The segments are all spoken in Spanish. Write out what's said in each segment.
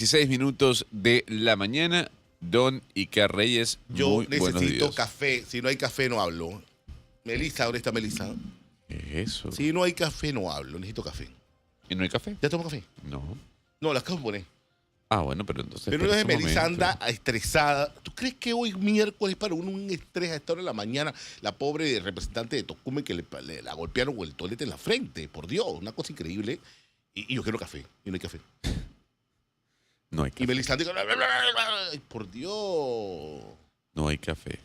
16 minutos de la mañana. Don Iker Reyes, Yo muy buenos necesito días. café. Si no hay café, no hablo. Melissa, ¿dónde está Melissa? ¿Qué es eso? Si no hay café, no hablo. Necesito café. ¿Y no hay café? ¿Ya tomo café? No. No, las acabo de poner. Ah, bueno, pero entonces... Pero espera no es un Melissa momento. anda estresada. ¿Tú crees que hoy miércoles para uno un estrés a esta hora de la mañana? La pobre representante de Tocumen que la golpearon con el tolete en la frente. Por Dios, una cosa increíble. Y yo quiero café. Y no hay café. No hay Y café. Melissa dice, ay, por Dios. No hay café.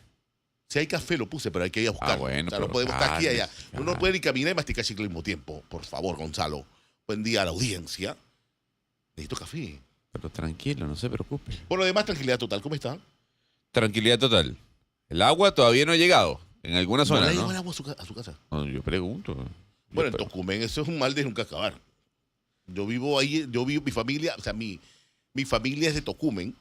Si hay café lo puse, pero hay que ir a buscar. bueno, O sea, no pero podemos estar aquí y allá. cálmese, Uno no puede ni caminar y masticar chicle al mismo tiempo. Por favor, Gonzalo. Buen día a la audiencia. Necesito café. Pero tranquilo, no se preocupe. Por lo demás, tranquilidad total. ¿Cómo está? Tranquilidad total. El agua todavía no ha llegado. En alguna ¿No le zona, ha llegado ¿no? el agua a su casa? No, yo pregunto. Bueno, en Yo pre- Tocumen eso es un mal de nunca acabar. Yo vivo ahí, mi familia, o sea, mi familia es de Tocumen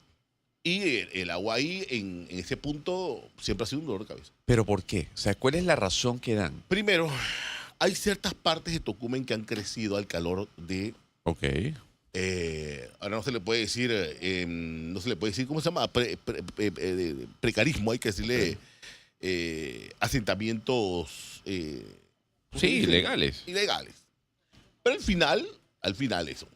y el agua ahí en ese punto siempre ha sido un dolor de cabeza. ¿Pero por qué? O sea, ¿cuál es la razón que dan? Primero, hay ciertas partes de Tocumen que han crecido al calor de Ok. ahora no se le puede decir, no se le puede decir, ¿cómo se llama? Precarismo, hay que decirle asentamientos ¿cómo se Sí, dice? ilegales. Ilegales. Pero al final eso.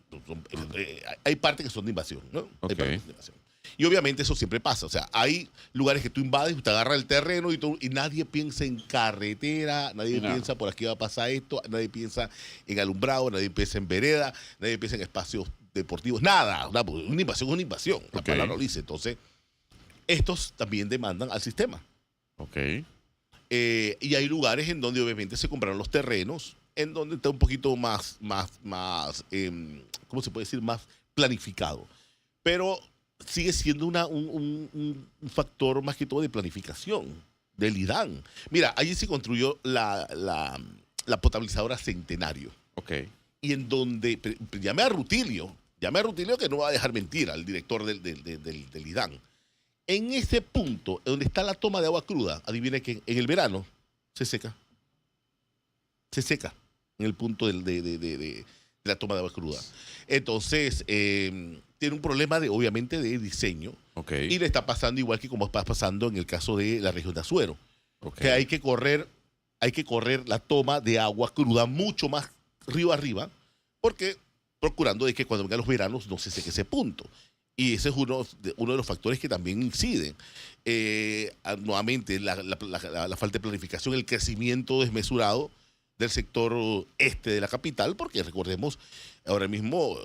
Hay partes que son de invasión, ¿no? Hay Ok. partes de invasión. Y obviamente eso siempre pasa. O sea, hay lugares que tú invades, te agarras el terreno y nadie piensa en carretera, nadie No. piensa por aquí va a pasar esto, nadie piensa en alumbrado, nadie piensa en vereda, nadie piensa en espacios deportivos, nada. Una invasión es una invasión, la Ok. palabra lo dice. Entonces, estos también demandan al sistema. Ok. Y hay lugares en donde obviamente se compraron los terrenos, en donde está un poquito más ¿cómo se puede decir? Más planificado. Pero sigue siendo un factor más que todo de planificación, del IDAN. Mira, allí se construyó la potabilizadora Centenario. Ok. Y en donde, llamé a Rutilio que no va a dejar mentir al director del IDAN. En ese punto, donde está la toma de agua cruda, adivine que en el verano se seca. Se seca en el punto de la toma de agua cruda. Entonces, tiene un problema obviamente de diseño. Ok. Y le está pasando igual que como está pasando en el caso de la región de Azuero. Ok. Que hay que correr la toma de agua cruda mucho más río arriba, porque procurando de que cuando vengan los veranos no se seque ese punto. Y ese es uno de los factores que también inciden. Nuevamente, la falta de planificación, el crecimiento desmesurado del sector este de la capital, porque recordemos, ahora mismo,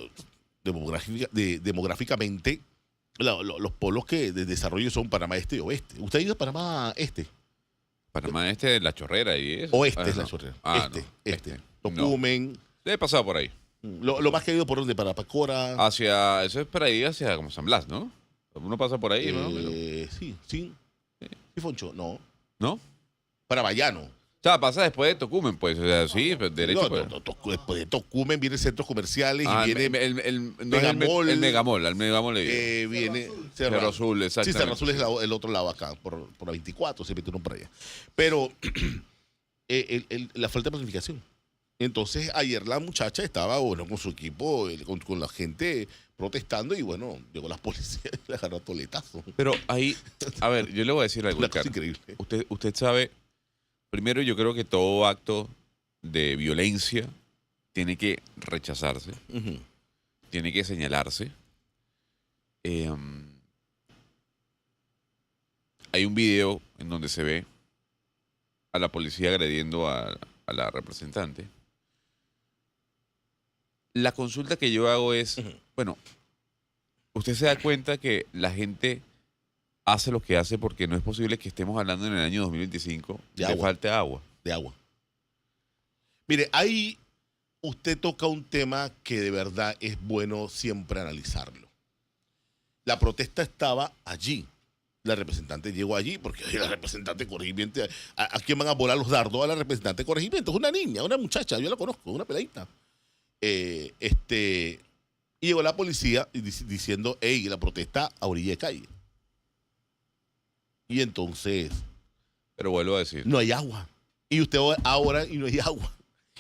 demográficamente, los polos de desarrollo son Panamá Este y Oeste. ¿Usted ha ido a Panamá Este? Panamá este, La Chorrera y eso. Oeste Ah, es la no. chorrera. Ah, Este. no. Tocumen. No. He pasado por ahí. Lo más que ha ido por donde, para Pacora. Hacia... Eso es para ir hacia como San Blas, ¿no? Uno pasa por ahí, ¿no? Sí. Sí, Foncho. No. ¿No? Para Bayano. O sea, pasa después de Tocumen, pues. O sea, sí, pues, derecho. No, pues. después de Tocumen vienen centros comerciales Ah, y viene, no es el Megamol. el Megamol, al Megamol le digo. viene Cerro Azul, Sí, exactamente. Cerro Azul es el otro lado acá, por la 24, se metieron por allá. Pero la falta de planificación. Entonces, ayer la muchacha estaba, bueno, con su equipo, con la gente protestando y, bueno, llegó la policía y le agarró a toletazo. Pero ahí, a ver, yo le voy a decir algo, Una cosa Ricardo. increíble. Usted sabe, primero yo creo que todo acto de violencia tiene que rechazarse, Ujú. tiene que señalarse. Hay un video en donde se ve a la policía agrediendo a la representante. La consulta que yo hago es, Ujú. bueno, usted se da cuenta que la gente hace lo que hace porque no es posible que estemos hablando en el año 2025 De de agua. falta de agua. De agua. Mire, ahí usted toca un tema que de verdad es bueno siempre analizarlo. La protesta estaba allí. La representante llegó allí porque la representante de corregimiento, ¿a quién van a volar los dardos? A la representante de corregimiento. Es una niña, una muchacha, yo la conozco, una peladita. Y llegó la policía diciendo, hey, la protesta a orilla de calle. Y entonces Pero vuelvo a decir, no hay agua. Y usted va ahora y no hay agua.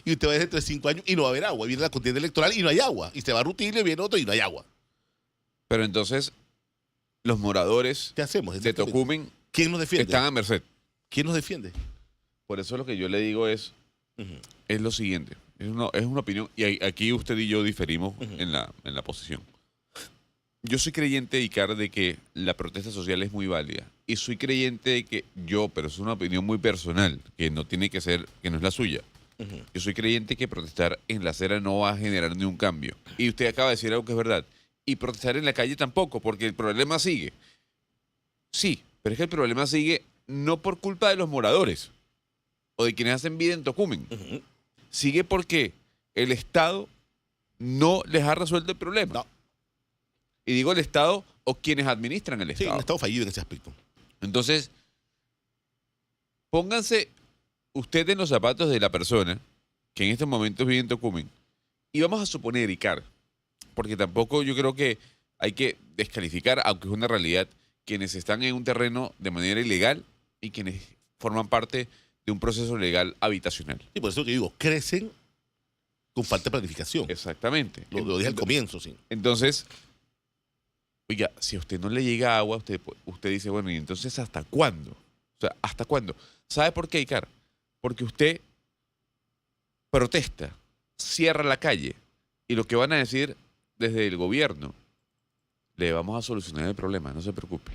Y usted va dentro de 5 años y no va a haber agua. Viene la contienda electoral y no hay agua. Y se va a Rutilio y viene otro y no hay agua. Pero entonces los moradores ¿Qué hacemos? de Exactamente. Tocumen ¿Quién nos defiende? están a merced. ¿Quién nos defiende? Por eso lo que yo le digo Ujú. es lo siguiente. Es una opinión, y aquí usted y yo diferimos Ujú. en la posición. Yo soy creyente, Icar, de que la protesta social es muy válida. Y soy creyente de que pero es una opinión muy personal, que no tiene que ser, que no es la suya. Ujú. Yo soy creyente que protestar en la acera no va a generar ni un cambio. Y usted acaba de decir algo que es verdad. Y protestar en la calle tampoco, porque el problema sigue. Sí, pero es que el problema sigue no por culpa de los moradores o de quienes hacen vida en Tocumen. Ujú. Sigue porque el Estado no les ha resuelto el problema. No. Y digo el Estado o quienes administran el Sí, Estado. un Estado fallido en ese aspecto. Entonces, pónganse usted en los zapatos de la persona que en estos momentos vive en Tocumen. Y vamos a suponer, Icar, porque tampoco yo creo que hay que descalificar, aunque es una realidad, quienes están en un terreno de manera ilegal y quienes forman parte de un proceso legal habitacional. Y por eso que digo, crecen con falta de planificación. Exactamente. Lo dije al comienzo, sí. Entonces, oiga, si a usted no le llega agua, usted dice, bueno, ¿y entonces hasta cuándo? O sea, ¿hasta cuándo? ¿Sabe por qué, Icar? Porque usted protesta, cierra la calle y lo que van a decir desde el gobierno, le vamos a solucionar el problema, no se preocupe.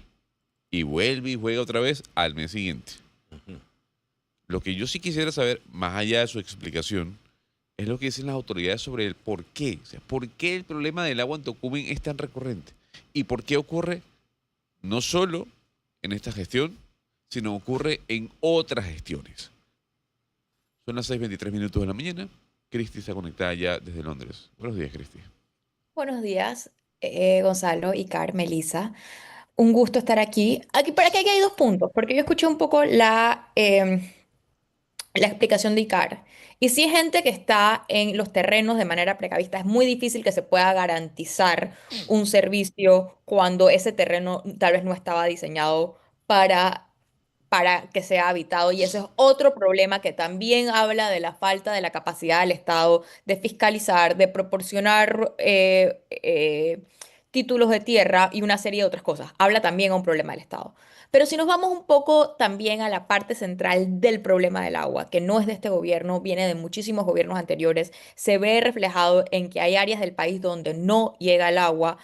Y vuelve y juega otra vez al mes siguiente. Ujú. Lo que yo sí quisiera saber, más allá de su explicación, es lo que dicen las autoridades sobre el por qué. O sea, ¿por qué el problema del agua en Tocumen es tan recurrente? ¿Y por qué ocurre no solo en esta gestión, sino ocurre en otras gestiones? Son las 6:23 de la mañana. Cristi está conectada ya desde Londres. Buenos días, Cristi. Buenos días, Gonzalo y Melissa. Un gusto estar aquí. Para aquí hay dos puntos, porque yo escuché un poco la explicación de Icar. Y si hay gente que está en los terrenos de manera precavista, es muy difícil que se pueda garantizar un servicio cuando ese terreno tal vez no estaba diseñado para que sea habitado. Y ese es otro problema que también habla de la falta de la capacidad del Estado de fiscalizar, de proporcionar títulos de tierra y una serie de otras cosas. Habla también a un problema del Estado. Pero si nos vamos un poco también a la parte central del problema del agua, que no es de este gobierno, viene de muchísimos gobiernos anteriores, se ve reflejado en que hay áreas del país donde no llega el agua,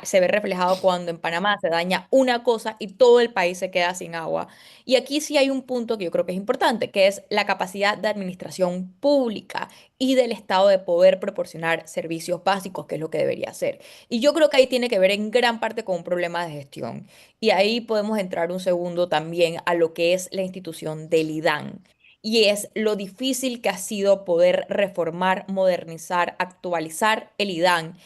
se ve reflejado cuando en Panamá se daña una cosa y todo el país se queda sin agua. Y aquí sí hay un punto que yo creo que es importante, que es la capacidad de administración pública y del Estado de poder proporcionar servicios básicos, que es lo que debería hacer. Y yo creo que ahí tiene que ver en gran parte con un problema de gestión. Y ahí podemos entrar un segundo también a lo que es la institución del IDAN. Y es lo difícil que ha sido poder reformar, modernizar, actualizar el IDAN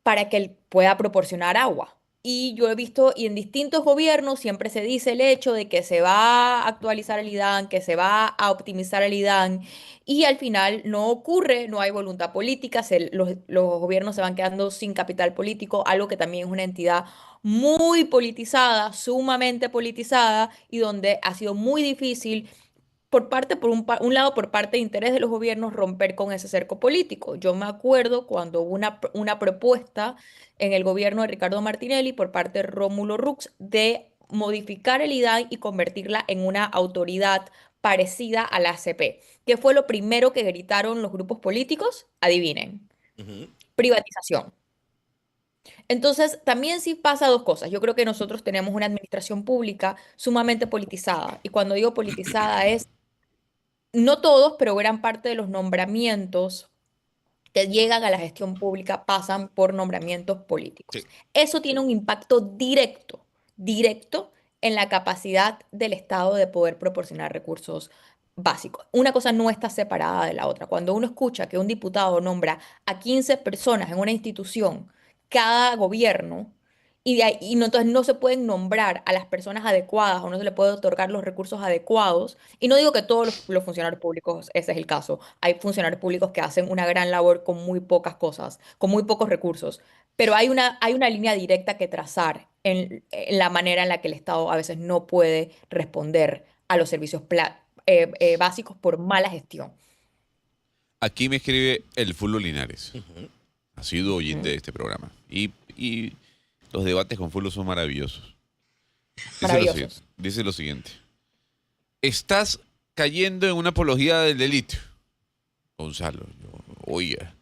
para que él pueda proporcionar agua. Y yo he visto, y en distintos gobiernos siempre se dice el hecho de que se va a actualizar el IDAN, que se va a optimizar el IDAN, y al final no ocurre, no hay voluntad política, los gobiernos se van quedando sin capital político, algo que también es una entidad muy politizada, sumamente politizada, y donde ha sido muy difícil por un lado, por parte de interés de los gobiernos, romper con ese cerco político. Yo me acuerdo cuando hubo una propuesta en el gobierno de Ricardo Martinelli por parte de Rómulo Rux de modificar el IDAI y convertirla en una autoridad parecida a la ACP. ¿Qué fue lo primero que gritaron los grupos políticos? Adivinen, Ujú. privatización. Entonces, también sí pasa dos cosas. Yo creo que nosotros tenemos una administración pública sumamente politizada. Y cuando digo politizada es no todos, pero gran parte de los nombramientos que llegan a la gestión pública pasan por nombramientos Sí. políticos. Eso tiene un impacto directo en la capacidad del Estado de poder proporcionar recursos básicos. Una cosa no está separada de la otra. Cuando uno escucha que un diputado nombra a 15 personas en una institución, cada gobierno, entonces no se pueden nombrar a las personas adecuadas o no se le puede otorgar los recursos adecuados. Y no digo que todos los funcionarios públicos ese es el caso. Hay funcionarios públicos que hacen una gran labor con muy pocas cosas, con muy pocos recursos. Pero hay una línea directa que trazar en la manera en la que el Estado a veces no puede responder a los servicios básicos por mala gestión. Aquí me escribe el Fulvio Linares. Ujú. Ha sido oyente Ujú. de este programa. Y Los debates con Fulo son maravillosos. Maravillosos. Dice lo siguiente. Estás cayendo en una apología del delito. Gonzalo, oiga.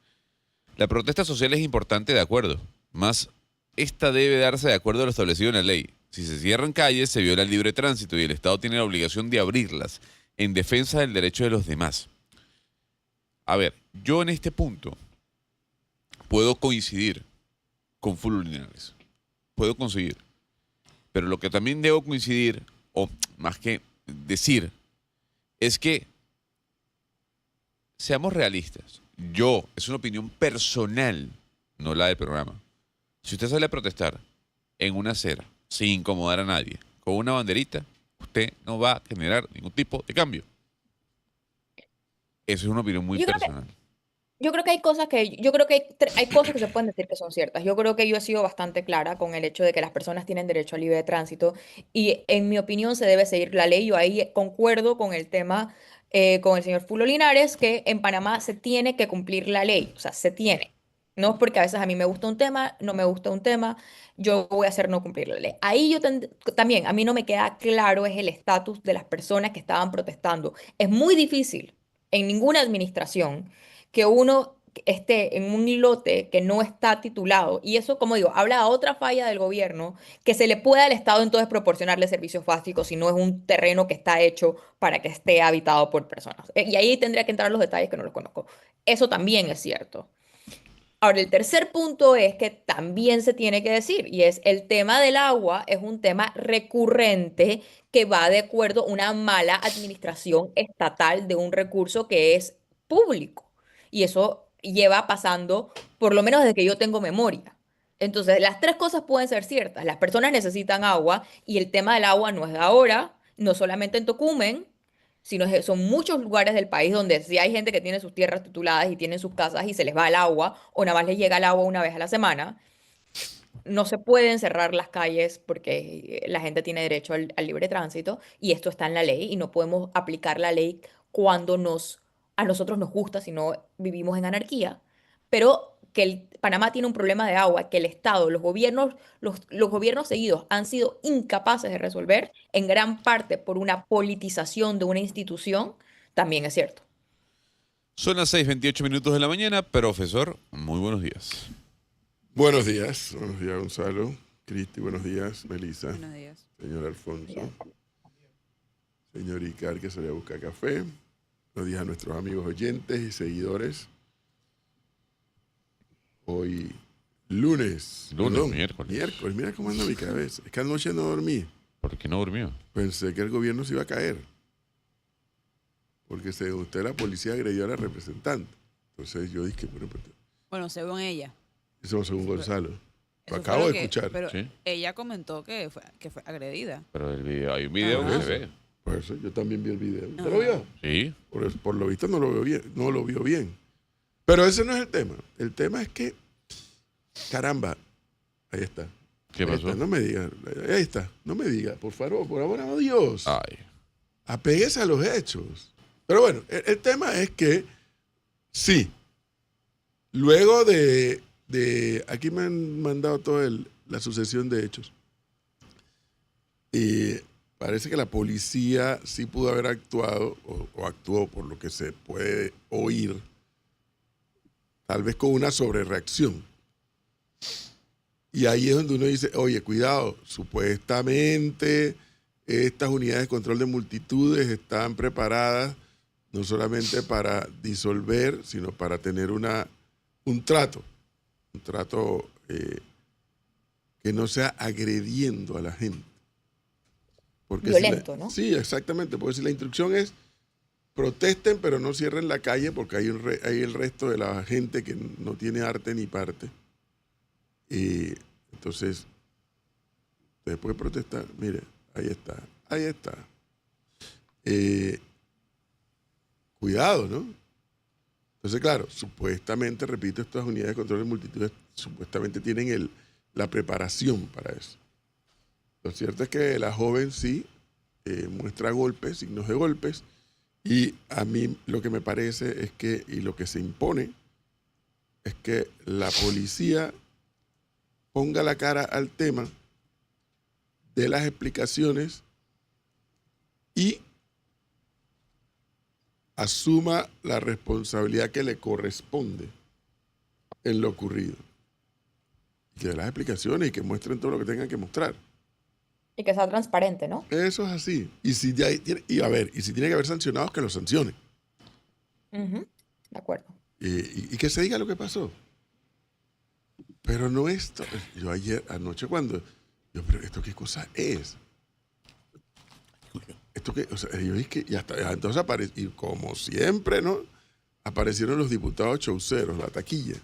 La protesta social es importante, de acuerdo. Más, esta debe darse de acuerdo a lo establecido en la ley. Si se cierran calles, se viola el libre tránsito y el Estado tiene la obligación de abrirlas en defensa del derecho de los demás. A ver, yo en este punto puedo coincidir con Fulo Linares. Puedo coincidir. Pero lo que también debo coincidir, o más que decir, es que seamos realistas. Yo, es una opinión personal, no la del programa. Si usted sale a protestar en una acera, sin incomodar a nadie, con una banderita, usted no va a generar ningún tipo de cambio. Eso es una opinión muy Yo creo que personal. Yo creo que hay cosas yo creo que hay cosas que se pueden decir que son ciertas. Yo creo que yo he sido bastante clara con el hecho de que las personas tienen derecho al libre tránsito y en mi opinión se debe seguir la ley. Yo ahí concuerdo con el tema con el señor Fulo Linares que en Panamá se tiene que cumplir la ley, o sea, se tiene. No es porque a veces a mí me gusta un tema, no me gusta un tema, yo voy a hacer no cumplir la ley. Ahí también, a mí no me queda claro es el estatus de las personas que estaban protestando. Es muy difícil en ninguna administración que uno esté en un lote que no está titulado. Y eso, como digo, habla de otra falla del gobierno que se le puede al Estado entonces proporcionarle servicios básicos si no es un terreno que está hecho para que esté habitado por personas. Y ahí tendría que entrar los detalles que no los conozco. Eso también es cierto. Ahora, el tercer punto es que también se tiene que decir, y es el tema del agua es un tema recurrente que va de acuerdo a una mala administración estatal de un recurso que es público. Y eso lleva pasando por lo menos desde que yo tengo memoria. Entonces, las tres cosas pueden ser ciertas. Las personas necesitan agua y el tema del agua no es de ahora, no solamente en Tocumen, sino son muchos lugares del país donde sí hay gente que tiene sus tierras tituladas y tienen sus casas y se les va el agua o nada más les llega el agua una vez a la semana. No se pueden cerrar las calles porque la gente tiene derecho al libre tránsito y esto está en la ley y no podemos aplicar la ley cuando a nosotros nos gusta, si no vivimos en anarquía. Pero que Panamá tiene un problema de agua que el Estado, los gobiernos seguidos han sido incapaces de resolver, en gran parte por una politización de una institución, también es cierto. Son las 6:28 de la mañana. Profesor, muy buenos días. Buenos días Gonzalo, Cristi, buenos días, Melissa, Buenos días. señor Alfonso, señor Icar que salió a buscar café, buenos días a nuestros amigos oyentes y seguidores. Hoy lunes, miércoles, mira cómo anda mi cabeza, es que anoche no dormí, ¿Por qué no durmió? pensé que el gobierno se iba a caer, porque según usted la policía agredió a la representante, entonces yo dije, Bueno, según ella. eso según Gonzalo, lo Eso fue acabo lo de que- escuchar. Pero Sí. ella comentó que fue agredida. Pero el video, hay un video que Ajá. se ve. Por eso yo también vi el video. ¿Usted Ajá. lo vio? Sí. Por lo visto no lo vio bien, no lo vio bien. Pero ese no es el tema. El tema es que, caramba, ahí está. ¿Qué Ahí pasó? está, no me diga, ahí está, no me diga, por favor, por amor a Dios. Ay. Apéguese a los hechos. Pero bueno, el tema es que sí, luego de aquí me han mandado toda la sucesión de hechos. Y parece que la policía sí pudo haber actuado, o actuó por lo que se puede oír, tal vez con una sobrereacción. Y ahí es donde uno dice, oye, cuidado, supuestamente estas unidades de control de multitudes están preparadas no solamente para disolver, sino para tener un trato que no sea agrediendo a la gente. Porque Violento, ¿no? Sí, exactamente, porque si la instrucción es protesten pero no cierren la calle porque hay el resto de la gente que no tiene arte ni parte. Y entonces, usted puede protestar, mire, ahí está. Cuidado, ¿no? Entonces, claro, supuestamente, repito, estas unidades de control de multitudes supuestamente tienen la preparación para eso. Lo cierto es que la joven sí muestra golpes, signos de golpes, y a mí lo que me parece es que, y lo que se impone, es que la policía ponga la cara al tema, dé las explicaciones y asuma la responsabilidad que le corresponde en lo ocurrido. Que dé las explicaciones y que muestren todo lo que tengan que mostrar. Y que sea transparente, ¿no? Eso es así. Y si ya tiene, y a ver, y si tiene que haber sancionados, que los sancione. Ujú, de acuerdo. Y que se diga lo que pasó. Pero no esto. Yo ayer, anoche, pero ¿esto qué cosa es? Esto que, o sea, yo dije que ya está. Entonces apareció, y como siempre, ¿no? Aparecieron los diputados chauceros, la taquilla.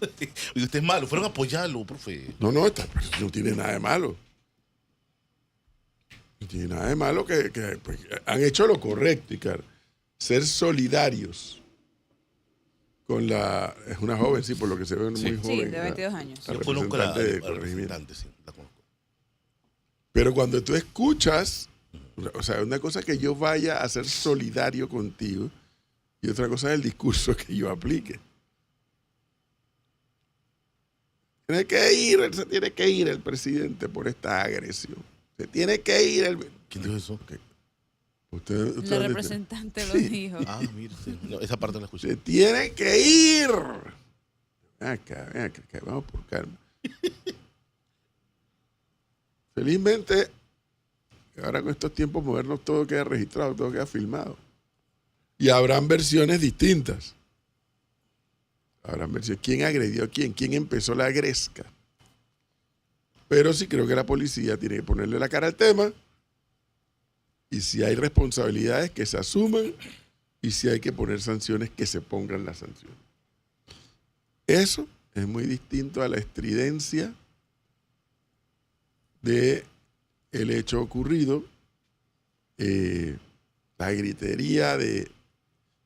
Y usted es malo, fueron a apoyarlo, profe. No, no tiene nada de malo. No tiene nada de malo pues, han hecho lo correcto, Icar. Ser solidarios con es una joven, sí, por lo que se ve muy Sí. joven. Sí, de 22 años. La Yo conozco a la representante de la corregimiento. representante, sí, la conozco. Pero cuando tú escuchas, o sea, una cosa es que yo vaya a ser solidario contigo y otra cosa es el discurso que yo aplique. Se tiene que ir el presidente por esta agresión. Se tiene que ir ¿Quién dijo eso? Usted La dónde está? representante lo Sí. dijo. Ah, mire, sí. No, esa parte no la escuché. Se tiene que ir. Ven acá, vamos por calma. Felizmente, ahora con estos tiempos modernos todo queda registrado, todo queda filmado. Y habrán versiones distintas. Habrán versiones. ¿Quién agredió a quién? ¿Quién empezó la gresca? Pero sí creo que la policía tiene que ponerle la cara al tema. Y si hay responsabilidades, que se asuman. Y si hay que poner sanciones, que se pongan las sanciones. Eso es muy distinto a la estridencia de el hecho ocurrido, la gritería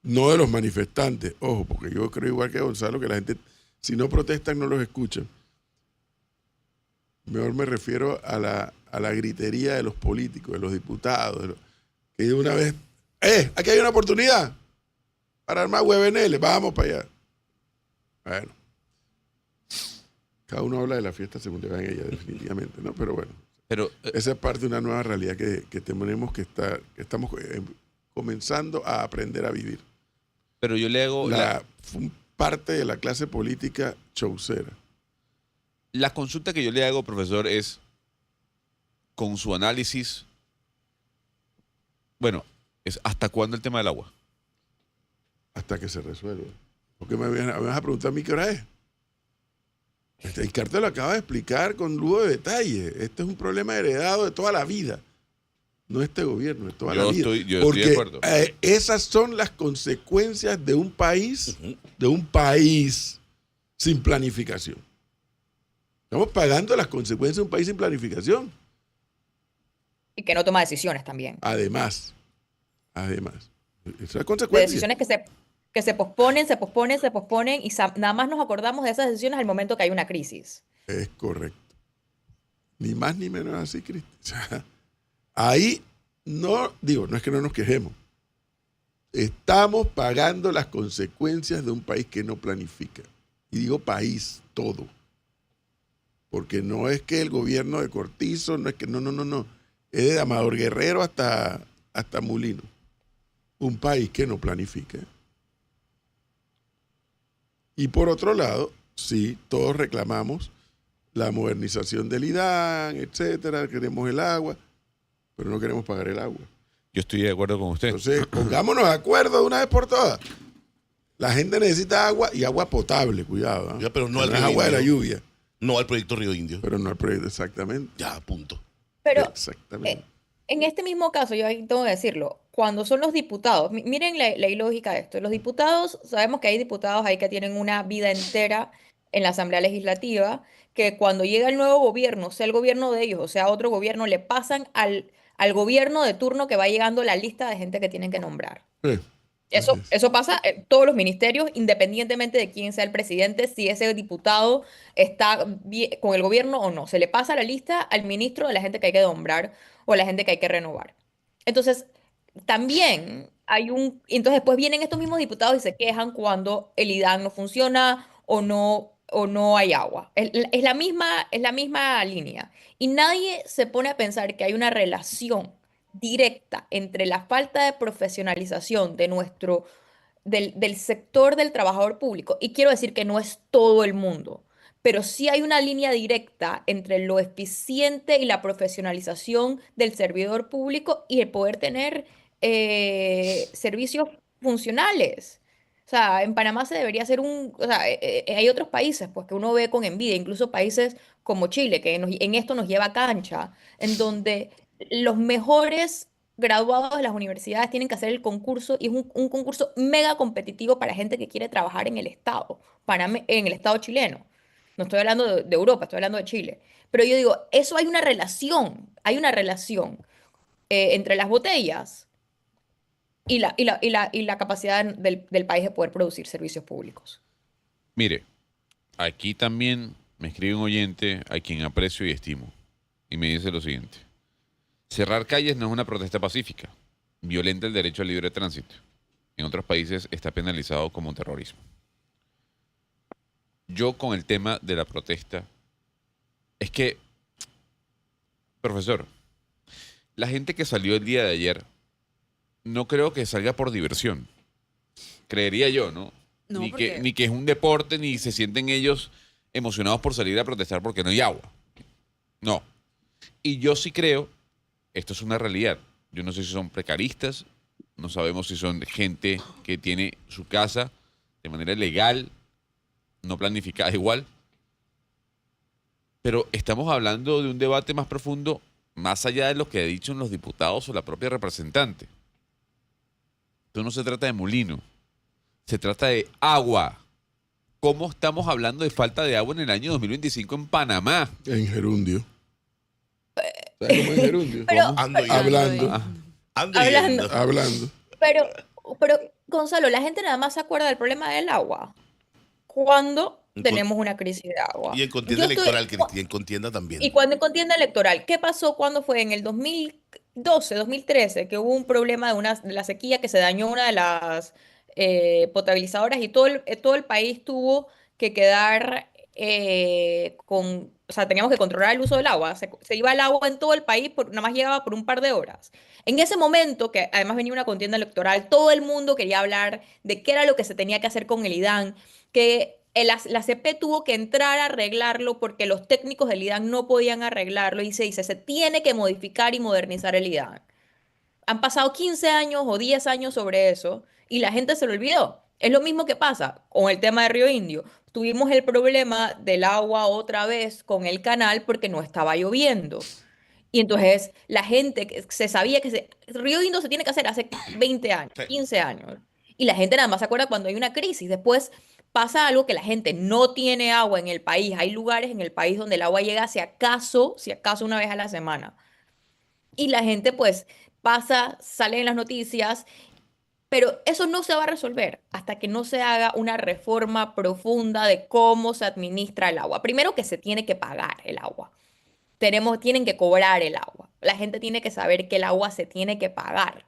no de los manifestantes, ojo, porque yo creo igual que Gonzalo que la gente, si no protestan, no los escuchan. Mejor me refiero a la gritería de los políticos, de los diputados, que de una vez, aquí hay una oportunidad para armar hueveneles, vamos para allá. Bueno, cada uno habla de la fiesta según le va en ella, definitivamente, ¿no? Pero bueno, Pero esa es parte de una nueva realidad que tenemos que estamos comenzando a aprender a vivir. pero yo le hago Fue parte de la clase política chaucera. la consulta que yo le hago, profesor, es con su análisis. Bueno, es ¿hasta cuándo el tema del agua? Hasta que se resuelva. Porque me vas a preguntar a mí qué hora es. El cartel lo acaba de explicar con lujo de detalle. Este es un problema heredado de toda la vida. No de este gobierno, de toda la vida. Yo estoy Porque de acuerdo. esas son las consecuencias de un país sin planificación. Estamos pagando las consecuencias de un país sin planificación. Y que no toma decisiones también. Además, esa es la De consecuencia. decisiones que se posponen y nada más nos acordamos de esas decisiones al momento que hay una crisis. Es correcto. Ni más ni menos así, Cristi. O sea, ahí no es que no nos quejemos. Estamos pagando las consecuencias de un país que no planifica. Y digo país, todo. Porque no es que el gobierno de Cortizo, no es que, no. Es de Amador Guerrero hasta Mulino. Un país que no planifica. Y por otro lado, sí, todos reclamamos la modernización del IDAN, etcétera, queremos el agua, pero no queremos pagar el agua. Yo estoy de acuerdo con usted. Entonces, pongámonos de acuerdo de una vez por todas. La gente necesita agua y agua potable, cuidado. Ya, pero no Que al no es Río agua de la Indio. lluvia, No al proyecto Río Indio. pero no al proyecto, exactamente. Ya, punto. Pero Exactamente. en este mismo caso, yo ahí tengo que decirlo, cuando son los diputados, miren la ilógica de esto, los diputados, sabemos que hay diputados ahí que tienen una vida entera en la Asamblea Legislativa, que cuando llega el nuevo gobierno, sea el gobierno de ellos o sea otro gobierno, le pasan al gobierno de turno que va llegando la lista de gente que tienen que nombrar. Sí, así Eso, es. eso pasa en todos los ministerios, independientemente de quién sea el presidente, si ese diputado está con el gobierno o no. Se le pasa la lista al ministro de la gente que hay que nombrar o la gente que hay que renovar. Entonces, también entonces después vienen estos mismos diputados y se quejan cuando el IDAN no funciona o no o no hay agua. Es la misma línea. Y nadie se pone a pensar que hay una relación directa entre la falta de profesionalización del sector del trabajador público. Y quiero decir que no es todo el mundo, pero sí hay una línea directa entre lo eficiente y la profesionalización del servidor público y el poder tener servicios funcionales. O sea, en Panamá se debería hacer o sea, hay otros países pues que uno ve con envidia, incluso países como Chile, que en esto nos lleva a cancha, en donde los mejores graduados de las universidades tienen que hacer el concurso y es un concurso mega competitivo para gente que quiere trabajar en el Estado, en el Estado chileno. No estoy hablando de Europa, estoy hablando de Chile. Pero yo digo, eso hay una relación entre las botellas y la capacidad del país de poder producir servicios públicos. Mire, aquí también me escribe un oyente a quien aprecio y estimo. Y me dice lo siguiente. Cerrar calles no es una protesta pacífica. Violenta el derecho al libre tránsito. En otros países está penalizado como terrorismo. Yo con el tema de la protesta, es que, profesor, la gente que salió el día de ayer, no creo que salga por diversión. Creería yo, ¿no? No, Ni que es un deporte, ni se sienten ellos emocionados por salir a protestar porque no hay agua. No. Y yo sí creo, esto es una realidad. Yo no sé si son precaristas, no sabemos si son gente que tiene su casa de manera legal, no planificada igual. Pero estamos hablando de un debate más profundo, más allá de lo que han dicho los diputados o la propia representante. Esto no se trata de molino, se trata de agua. ¿Cómo estamos hablando de falta de agua en el año 2025 en Panamá? En gerundio. ¿Sabes cómo es gerundio? Pero- ¿Cómo? Ando yendo. Hablando, Ah, Ando Hablando. yendo. hablando. Pero, pero, Gonzalo, la gente nada más se acuerda del problema del agua cuando En con- tenemos una crisis de agua. Y en contienda Yo estoy- electoral, Cristi, en contienda también. Y cuando en contienda electoral, ¿qué pasó cuando fue en el 2012, 2013, que hubo un problema de la sequía que se dañó una de las potabilizadoras y todo el país tuvo que quedar o sea, teníamos que controlar el uso del agua. Se iba el agua en todo el país, nada más llegaba por un par de horas. En ese momento, que además venía una contienda electoral, todo el mundo quería hablar de qué era lo que se tenía que hacer con el IDAN, que la CP tuvo que entrar a arreglarlo porque los técnicos del IDAN no podían arreglarlo y se dice, se tiene que modificar y modernizar el IDAN. Han pasado 15 años o 10 años sobre eso y la gente se lo olvidó. Es lo mismo que pasa con el tema de Río Indio. Tuvimos el problema del agua otra vez con el canal porque no estaba lloviendo. Y entonces la gente que se sabía que Río Indio se tiene que hacer hace 20 años, Sí. 15 años. Y la gente nada más se acuerda cuando hay una crisis. Después pasa algo que la gente no tiene agua en el país. Hay lugares en el país donde el agua llega si acaso una vez a la semana. Y la gente pues pasa, sale en las noticias, pero eso no se va a resolver hasta que no se haga una reforma profunda de cómo se administra el agua. Primero que se tiene que pagar el agua. Tienen que cobrar el agua. La gente tiene que saber que el agua se tiene que pagar.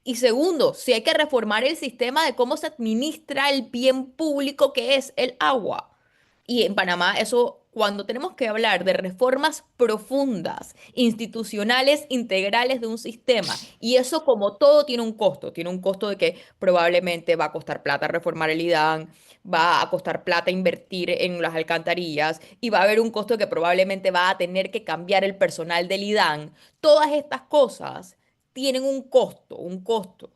Y segundo, si hay que reformar el sistema de cómo se administra el bien público que es el agua. Y en Panamá, eso, cuando tenemos que hablar de reformas profundas, institucionales, integrales de un sistema, y eso como todo tiene un costo de que probablemente va a costar plata reformar el IDAN, va a costar plata invertir en las alcantarillas, y va a haber un costo que probablemente va a tener que cambiar el personal del IDAN. Todas estas cosas tienen un costo, un costo.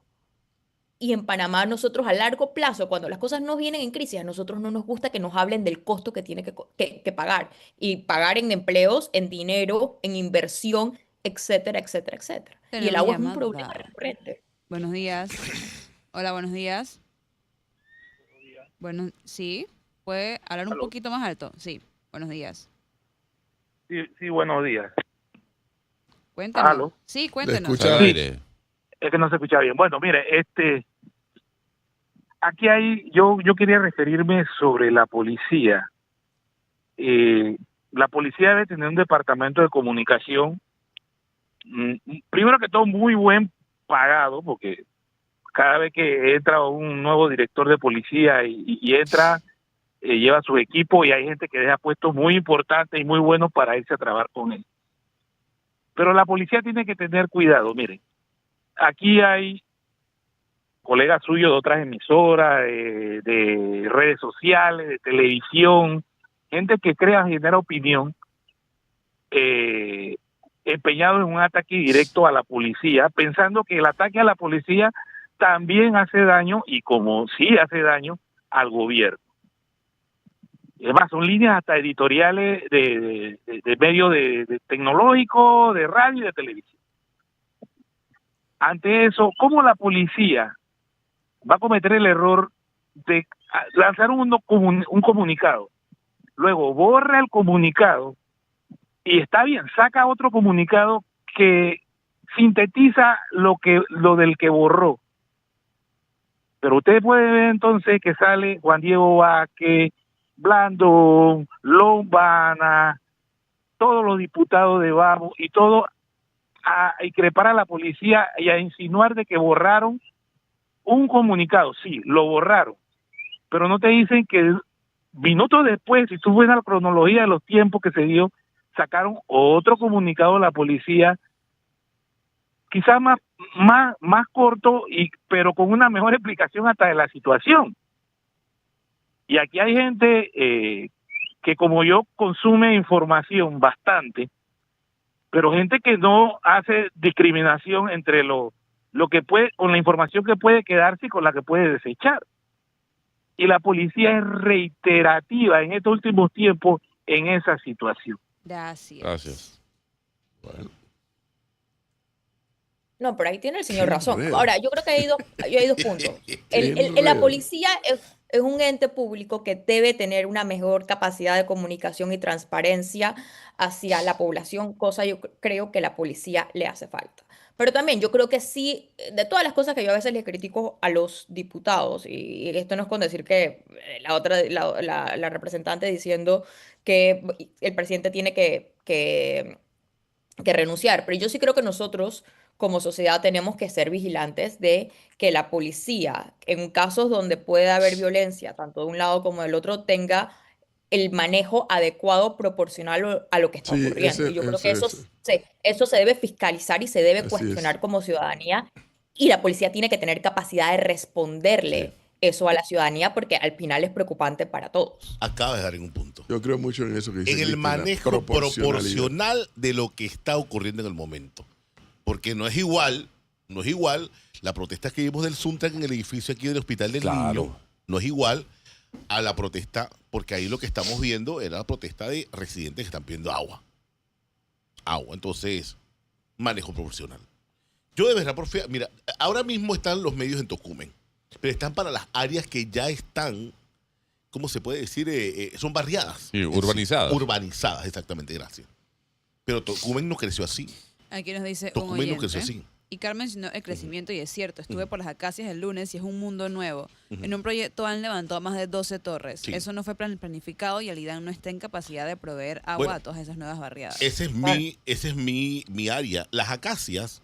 Y en Panamá nosotros a largo plazo, cuando las cosas no vienen en crisis, a nosotros no nos gusta que nos hablen del costo que tiene que pagar. Y pagar en empleos, en dinero, en inversión, etcétera, etcétera, etcétera. Y el Tenemos agua es un llamada. problema recurrente. Buenos días. Hola, buenos días. Bueno, sí. ¿Puede hablar un Aló. poquito más alto? Sí. Buenos días. Sí, buenos días. Cuéntenos. Aló. Sí, cuéntenos. escucha. al aire. Es que no se escucha bien. Bueno, mire, aquí yo quería referirme sobre la policía. La policía debe tener un departamento de comunicación, primero que todo muy buen pagado, porque cada vez que entra un nuevo director de policía y entra, lleva su equipo y hay gente que deja puestos muy importantes y muy buenos para irse a trabajar con él. Pero la policía tiene que tener cuidado. Miren, aquí hay colegas suyos de otras emisoras, de redes sociales, de televisión, gente que genera opinión, empeñado en un ataque directo a la policía, pensando que el ataque a la policía también hace daño, y como sí hace daño, al gobierno. Es más, son líneas hasta editoriales de medios de tecnológicos, de radio y de televisión. Ante eso, ¿cómo la policía va a cometer el error de lanzar un comunicado? Luego borra el comunicado y está bien, saca otro comunicado que sintetiza lo del que borró. Pero usted puede ver entonces que sale Juan Diego Vázquez, Blandón, Lombana, todos los diputados de Vamos y todo a increpar a la policía y a insinuar de que borraron un comunicado. Sí, lo borraron, pero no te dicen que minutos después, si tú ves la cronología de los tiempos que se dio, sacaron otro comunicado de la policía, quizás más corto, pero con una mejor explicación hasta de la situación. Y aquí hay gente que, como yo, consume información bastante, pero gente que no hace discriminación entre lo que puede, con la información que puede quedarse y con la que puede desechar. Y la policía es reiterativa en estos últimos tiempos en esa situación. Gracias. Bueno, No, pero ahí tiene el señor qué razón. enredo. Ahora, yo creo que hay dos puntos. La enredo. policía es un ente público que debe tener una mejor capacidad de comunicación y transparencia hacia la población, cosa yo creo que la policía le hace falta. Pero también yo creo que sí, de todas las cosas que yo a veces les critico a los diputados, y esto no es con decir que la representante diciendo que el presidente tiene que renunciar, pero yo sí creo que nosotros como sociedad tenemos que ser vigilantes de que la policía, en casos donde pueda haber violencia, tanto de un lado como del otro, tenga el manejo adecuado proporcional a lo que está Sí, ocurriendo. Y yo creo que ese. eso se debe fiscalizar y se debe Así cuestionar es. como ciudadanía, y la policía tiene que tener capacidad de responderle Sí. eso a la ciudadanía, porque al final es preocupante para todos. Acaba de dar en un punto. Yo creo mucho en eso que dice En el Cristina, manejo proporcionalidad. proporcional de lo que está ocurriendo en el momento. Porque no es igual la protesta que vimos del Suntrack en el edificio aquí del Hospital del Claro. Niño, no es igual a la protesta, porque ahí lo que estamos viendo era la protesta de residentes que están pidiendo agua. Entonces, manejo proporcional. Yo de verdad, mira, ahora mismo están los medios en Tocumen, pero están para las áreas que ya están, ¿cómo se puede decir? Son barriadas. Sí, urbanizadas. Urbanizadas, exactamente, gracias. Pero Tocumen no creció así. Aquí nos dice un Tocumen no oyente. creció así. Y Carmen mencionó el crecimiento, y es cierto. Estuve por las Acacias el lunes y es un mundo nuevo. En un proyecto han levantado más de 12 torres. Sí. Eso no fue planificado y el IDAN no está en capacidad de proveer agua Bueno, a todas esas nuevas barriadas. Ese es mi área. Las Acacias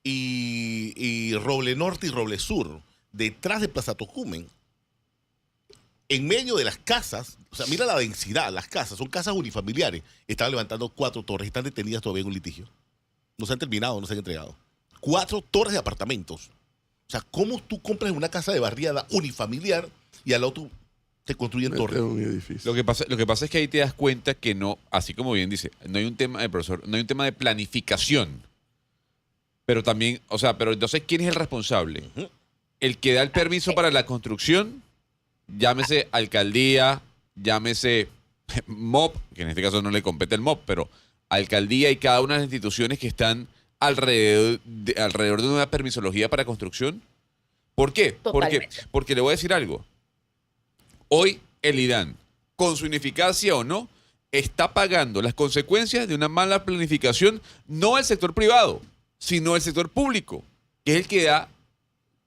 y Roble Norte y Roble Sur, detrás de Plaza Tocumen, en medio de las casas, o sea, mira la densidad, las casas, son casas unifamiliares, están levantando 4 torres, están detenidas todavía en un litigio. No se han terminado, no se han entregado. 4 torres de apartamentos. O sea, ¿cómo tú compras una casa de barriada unifamiliar y al otro te construyen Mete torres? un edificio. Lo que pasa es que ahí te das cuenta que no, así como bien dice, no hay un tema de profesor, no hay un tema de planificación. Pero también, o sea, pero entonces, ¿quién es el responsable? Ujú. El que da el permiso para la construcción, llámese alcaldía, llámese MOP, que en este caso no le compete el MOP, pero alcaldía y cada una de las instituciones que están alrededor de una permisología para construcción. ¿Por qué? Totalmente. Porque le voy a decir algo. Hoy el IDAN, con su ineficacia o no, está pagando las consecuencias de una mala planificación, no el sector privado, sino el sector público, que es el que da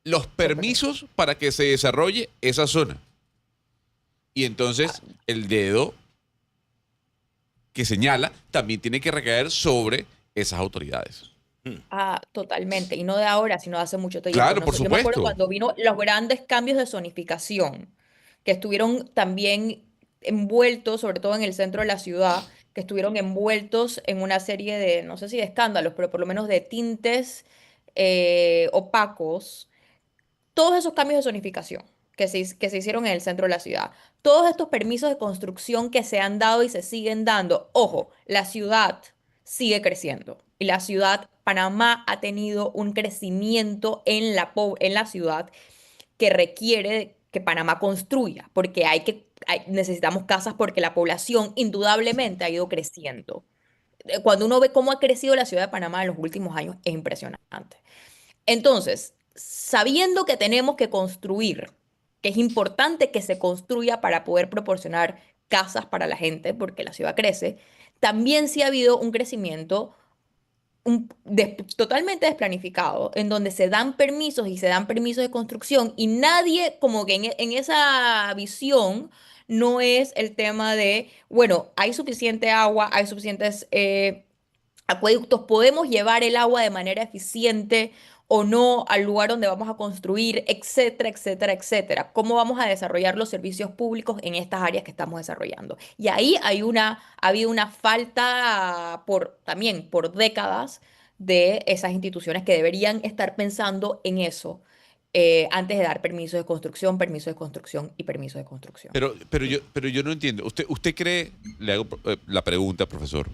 los permisos para que se desarrolle esa zona. Y entonces el dedo que señala también tiene que recaer sobre esas autoridades. Totalmente. Y no de ahora, sino de hace mucho tiempo. Claro, por Yo me acuerdo supuesto. cuando vino los grandes cambios de zonificación, que estuvieron también envueltos, sobre todo en el centro de la ciudad, que estuvieron envueltos en una serie de, no sé si de escándalos, pero por lo menos de tintes opacos, todos esos cambios de zonificación que se hicieron en el centro de la ciudad, todos estos permisos de construcción que se han dado y se siguen dando, ojo, la ciudad sigue creciendo y la ciudad, Panamá ha tenido un crecimiento en la ciudad que requiere que Panamá construya, porque necesitamos casas porque la población indudablemente ha ido creciendo. Cuando uno ve cómo ha crecido la ciudad de Panamá en los últimos años, es impresionante. Entonces, sabiendo que tenemos que construir, que es importante que se construya para poder proporcionar casas para la gente, porque la ciudad crece, también sí ha habido un crecimiento totalmente desplanificado, en donde se dan permisos y se dan permisos de construcción y nadie, como que en esa visión, no es el tema de, bueno, hay suficiente agua, hay suficientes acueductos, podemos llevar el agua de manera eficiente o no al lugar donde vamos a construir, etcétera, etcétera, etcétera. ¿Cómo vamos a desarrollar los servicios públicos en estas áreas que estamos desarrollando? Y ahí ha habido una falta también por décadas de esas instituciones que deberían estar pensando en eso antes de dar permisos de construcción y permisos de construcción. Pero yo no entiendo. ¿Usted cree, le hago la pregunta, profesor,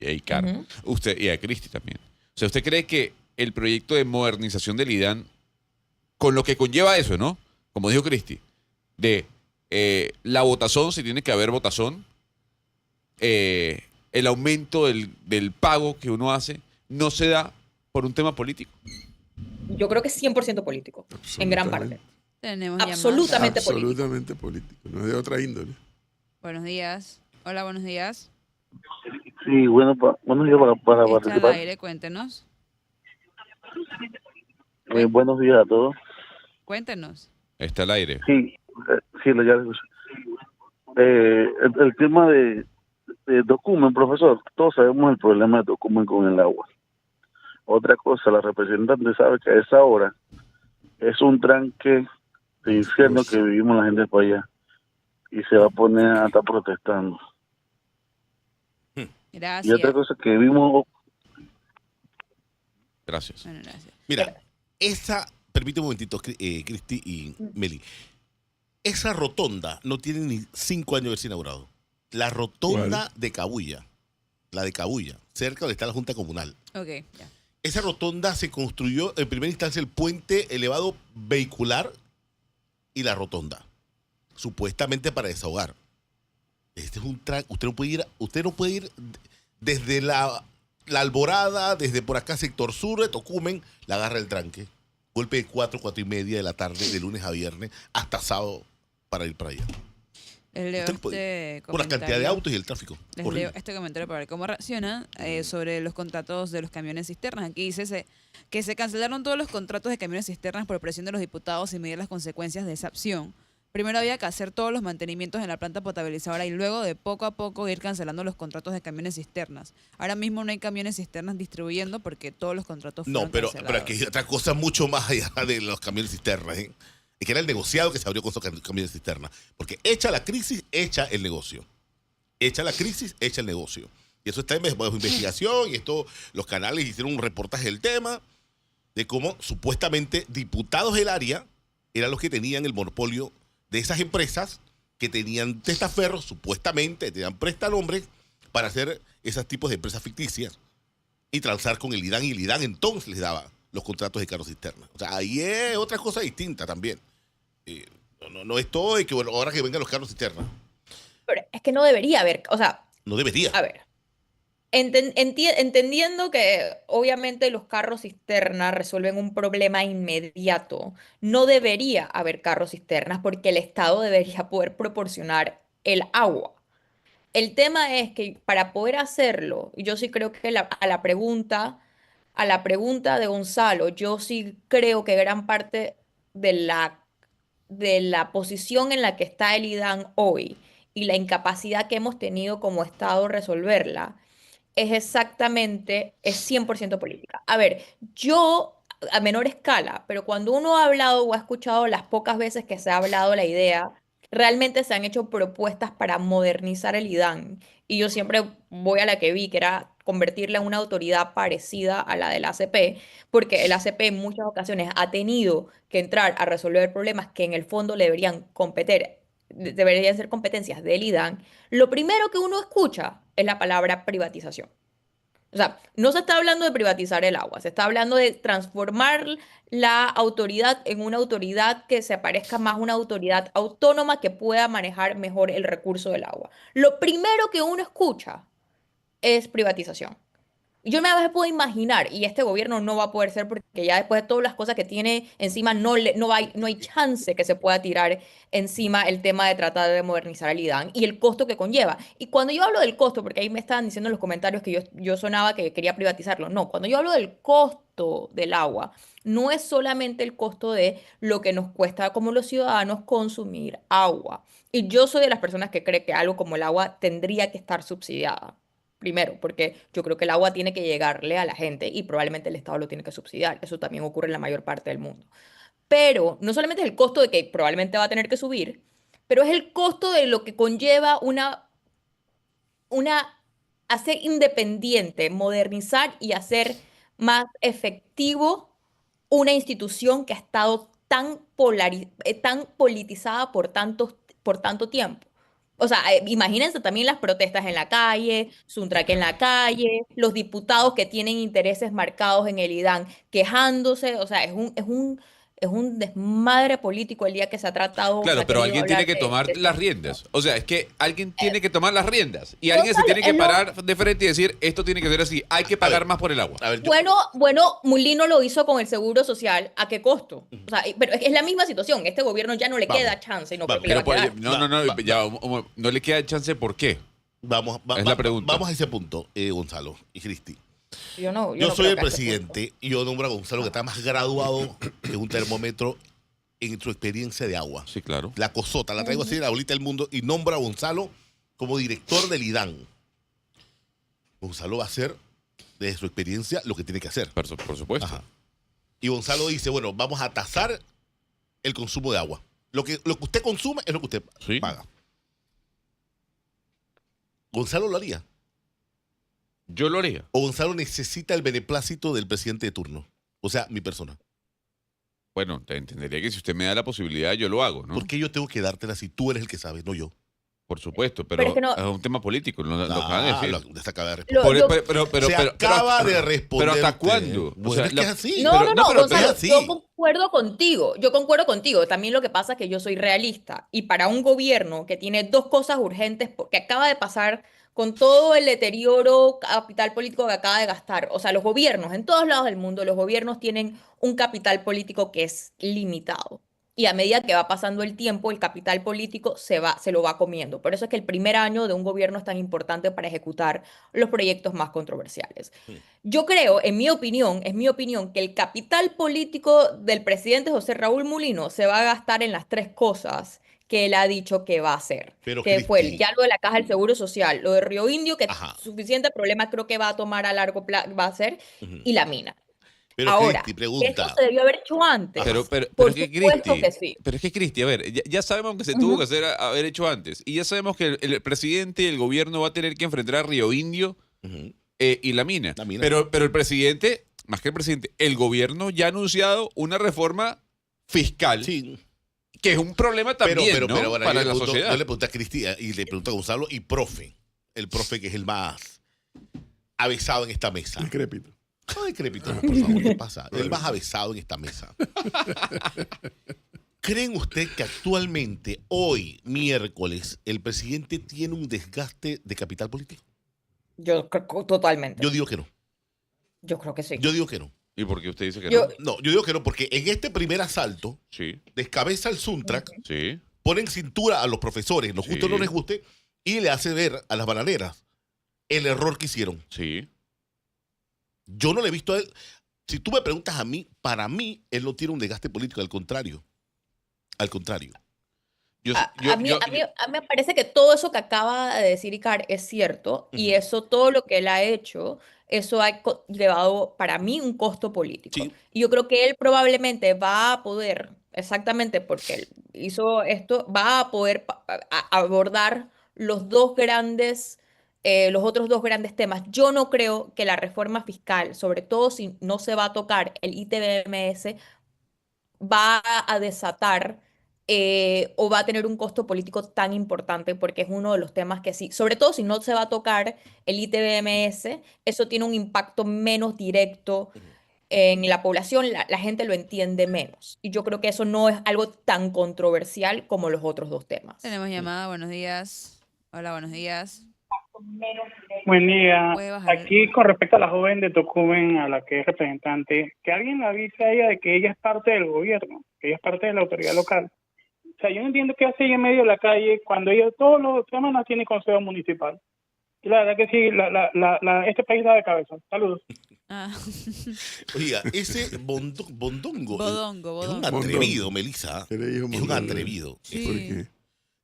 y a Icar, Ujú. usted y a Cristi también. O sea, ¿usted cree que el proyecto de modernización del IDAN, con lo que conlleva eso, ¿no? Como dijo Cristi, de la votazón, si tiene que haber votazón, el aumento del pago que uno hace, no se da por un tema político? Yo creo que es 100% político, en gran parte. Tenemos llamadas. Absolutamente político. Absolutamente político, no es de otra índole. Buenos días. Hola, buenos días. Sí, bueno, buenos días para Está al participar. aire, cuéntenos. Buenos días a todos. Cuéntenos. Está al aire. Sí, sí, ya lo escucho. El tema de Tocumen, profesor, todos sabemos el problema de Tocumen con el agua. Otra cosa, la representante sabe que a esa hora es un tranque de infierno que vivimos la gente para allá y se va a poner a estar protestando. Y Gracias. otra cosa que vimos, Gracias. Bueno, gracias. Mira, permíteme un momentito, Cristi y Meli. Esa rotonda no tiene ni 5 años de haberse inaugurado. La rotonda de Cabuya, la de Cabuya, cerca donde está la Junta Comunal. Ok, ya. Esa rotonda se construyó en primera instancia el puente elevado vehicular y la rotonda, supuestamente para desahogar. Este es un usted no puede ir desde la Alborada, desde por acá sector sur de Tocumen, la agarra el tranque. Golpe de 4 y media de la tarde, de lunes a viernes, hasta sábado para ir para allá. Les leo Usted no este Por la cantidad de comentario. autos y el tráfico. Les Horrible. leo este comentario para ver cómo reaccionan sobre los contratos de los camiones cisternas. Aquí dice que se cancelaron todos los contratos de camiones cisternas por presión de los diputados sin medir las consecuencias de esa opción. Primero había que hacer todos los mantenimientos en la planta potabilizadora y luego de poco a poco ir cancelando los contratos de camiones cisternas. Ahora mismo no hay camiones cisternas distribuyendo porque todos los contratos fueron No, pero cancelados. aquí hay otra cosa mucho más allá de los camiones cisternas, ¿eh? Es que era el negociado que se abrió con esos camiones cisternas. Porque echa la crisis, echa el negocio. Echa la crisis, echa el negocio. Y eso está bajo investigación y esto, los canales hicieron un reportaje del tema de cómo supuestamente diputados del área eran los que tenían el monopolio de esas empresas que tenían testaferros, supuestamente tenían prestanombres para hacer esos tipos de empresas ficticias y transar con el IDAN, y el IDAN entonces les daba los contratos de carros cisternas. O sea, ahí es otra cosa distinta también. No es todo de que, bueno, ahora que vengan los carros cisternas. Pero es que no debería haber, o sea, No debería. a ver, entendiendo que obviamente los carros cisternas resuelven un problema inmediato, no debería haber carros cisternas porque el Estado debería poder proporcionar el agua. El tema es que para poder hacerlo, yo sí creo que a la pregunta de Gonzalo, yo sí creo que gran parte de la posición en la que está el IDAN hoy y la incapacidad que hemos tenido como Estado de resolverla es 100% política. A ver, yo a menor escala, pero cuando uno ha hablado o ha escuchado las pocas veces que se ha hablado la idea realmente se han hecho propuestas para modernizar el IDAN. Y yo siempre voy a la que vi, que era convertirla en una autoridad parecida a la del ACP, porque el ACP en muchas ocasiones ha tenido que entrar a resolver problemas que en el fondo le deberían deberían ser competencias del IDAN. Lo primero que uno escucha es la palabra privatización. O sea, no se está hablando de privatizar el agua, se está hablando de transformar la autoridad en una autoridad que se parezca más a una autoridad autónoma que pueda manejar mejor el recurso del agua. Lo primero que uno escucha es privatización. Yo me a veces puedo imaginar, y este gobierno no va a poder ser porque ya después de todas las cosas que tiene encima, no hay chance que se pueda tirar encima el tema de tratar de modernizar el IDAN y el costo que conlleva. Y cuando yo hablo del costo, porque ahí me estaban diciendo en los comentarios que yo sonaba que quería privatizarlo, no, cuando yo hablo del costo del agua, no es solamente el costo de lo que nos cuesta como los ciudadanos consumir agua. Y yo soy de las personas que cree que algo como el agua tendría que estar subsidiada. Primero, porque yo creo que el agua tiene que llegarle a la gente y probablemente el Estado lo tiene que subsidiar. Eso también ocurre en la mayor parte del mundo. Pero no solamente es el costo de que probablemente va a tener que subir, pero es el costo de lo que conlleva una hacer independiente, modernizar y hacer más efectivo una institución que ha estado tan politizada por tanto tiempo. O sea, imagínense también las protestas en la calle, Suntrack en la calle, los diputados que tienen intereses marcados en el IDAN quejándose. O sea, es un desmadre político el día que se ha tratado, se Claro, ha pero querido alguien tiene hablar que tomar de las esto. riendas. O sea, es que alguien tiene que tomar las riendas. Y alguien se Total, tiene que es lo- parar de frente y decir, esto tiene que ser así. Hay que pagar más por el agua. A ver, Bueno, Mulino lo hizo con el seguro social. ¿A qué costo? O sea, pero es la misma situación. Este gobierno ya no le Vamos, queda chance y no creo vamos. que le va Pero a quedar. no, Va, ya, no le queda chance. ¿Por qué? Es la pregunta. vamos a ese punto, Gonzalo y Cristi. Yo no Yo no soy creo el que a ese punto. presidente y yo nombro a Gonzalo, que está más graduado que un termómetro en su experiencia de agua. Sí, claro. La cosota, la traigo así de la bolita del mundo y nombro a Gonzalo como director del IDAN. Gonzalo va a hacer, desde su experiencia, lo que tiene que hacer. Por supuesto. Ajá. Y Gonzalo dice, bueno, vamos a tasar el consumo de agua. Lo que usted consume es lo que usted Sí. paga. Gonzalo lo haría. Yo lo haría. O Gonzalo necesita el beneplácito del presidente de turno. O sea, mi persona. Bueno, te entendería que si usted me da la posibilidad, yo lo hago, ¿no? ¿Por qué yo tengo que dártela si tú eres el que sabe, no yo? Por supuesto, Pero pero es que no- es un tema político, lo acaban de decir. Se acaba de responder. Lo- yo- Se acaba de responder. pero ¿hasta cuándo? Bueno, O sea, es que es así. No, pero- no, pero Gonzalo, es así. yo concuerdo contigo, yo concuerdo contigo. También lo que pasa es que yo soy realista y para un gobierno que tiene dos cosas urgentes, que acaba de pasar con todo el deterioro capital político que acaba de gastar, o sea, los gobiernos en todos lados del mundo, los gobiernos tienen un capital político que es limitado. Y a medida que va pasando el tiempo, el capital político se lo va comiendo. Por eso es que el primer año de un gobierno es tan importante para ejecutar los proyectos más controversiales. Yo creo, es mi opinión, que el capital político del presidente José Raúl Mulino se va a gastar en las tres cosas que él ha dicho que va a hacer. Pero, Que fue Cristi. ya lo de la caja del Seguro Social, lo de Río Indio, que Ajá. suficiente problema creo que va a tomar a largo plazo, va a ser, Ujú. y la mina. Pero Ahora, Cristi, ¿eso pregunta. se debió haber hecho antes? pero Por es que supuesto Cristi, que sí. pero es que Cristi, a ver, ya sabemos que se tuvo que haber hecho antes. Y ya sabemos que el presidente y el gobierno va a tener que enfrentar a Río Indio Ujú. y la mina. La mina. Pero el presidente, más que el presidente, el gobierno ya ha anunciado una reforma fiscal, Sí. que es un problema también, ¿no? ahora Para yo la le pregunto- sociedad. Yo le pregunto a Cristi y le pregunto a Gonzalo y profe. El profe que es el más avesado en esta mesa. Decrépito. No, decrépito, no, por favor, ¿qué pasa? El más avesado en esta mesa. ¿Creen usted que actualmente, hoy, miércoles, el presidente tiene un desgaste de capital político? Yo creo totalmente. Yo digo que no. Yo creo que sí. Yo digo que no. ¿Y por qué usted dice que Yo- no? No, yo digo que no, porque en este primer asalto, Sí, descabeza el Suntrack, sí. ponen cintura a los profesores, nos guste o no Sí. les guste, y le hace ver a las bananeras el error que hicieron. Sí. Yo no le he visto a él. Si tú me preguntas a mí, para mí, él no tiene un desgaste político, al contrario. Al contrario. Yo, A, yo- a mí, yo- a mí- a mí me parece que todo eso que acaba de decir Icar es cierto y eso, todo lo que él ha hecho, eso ha llevado para mí un costo político. Sí. Y yo creo que él probablemente va a poder exactamente porque él hizo esto, va a poder abordar los otros dos grandes temas. Yo no creo que la reforma fiscal, sobre todo si no se va a tocar el ITBMS, va a desatar o va a tener un costo político tan importante, porque es uno de los temas que sí, sobre todo si no se va a tocar el ITBMS, eso tiene un impacto menos directo en la población, la gente lo entiende menos. Y yo creo que eso no es algo tan controversial como los otros dos temas. Tenemos llamada, buenos días. Hola, buenos días. Buen día. Puede bajar el Aquí volumen. con respecto a la joven de Tocumen, a la que es representante, que alguien le avise a ella de que ella es parte del gobierno, que ella es parte de la autoridad local. O sea, yo no entiendo qué hace ella en medio de la calle cuando ella todos los semanas tiene consejo municipal. Y la verdad que sí, este país da de cabeza. Saludos. Ah. Oiga, ese Bondongo Bodongo, es un bodongo. atrevido, Melissa. ¿Qué le dijo Es un Mondongo? atrevido. Sí. ¿Por qué?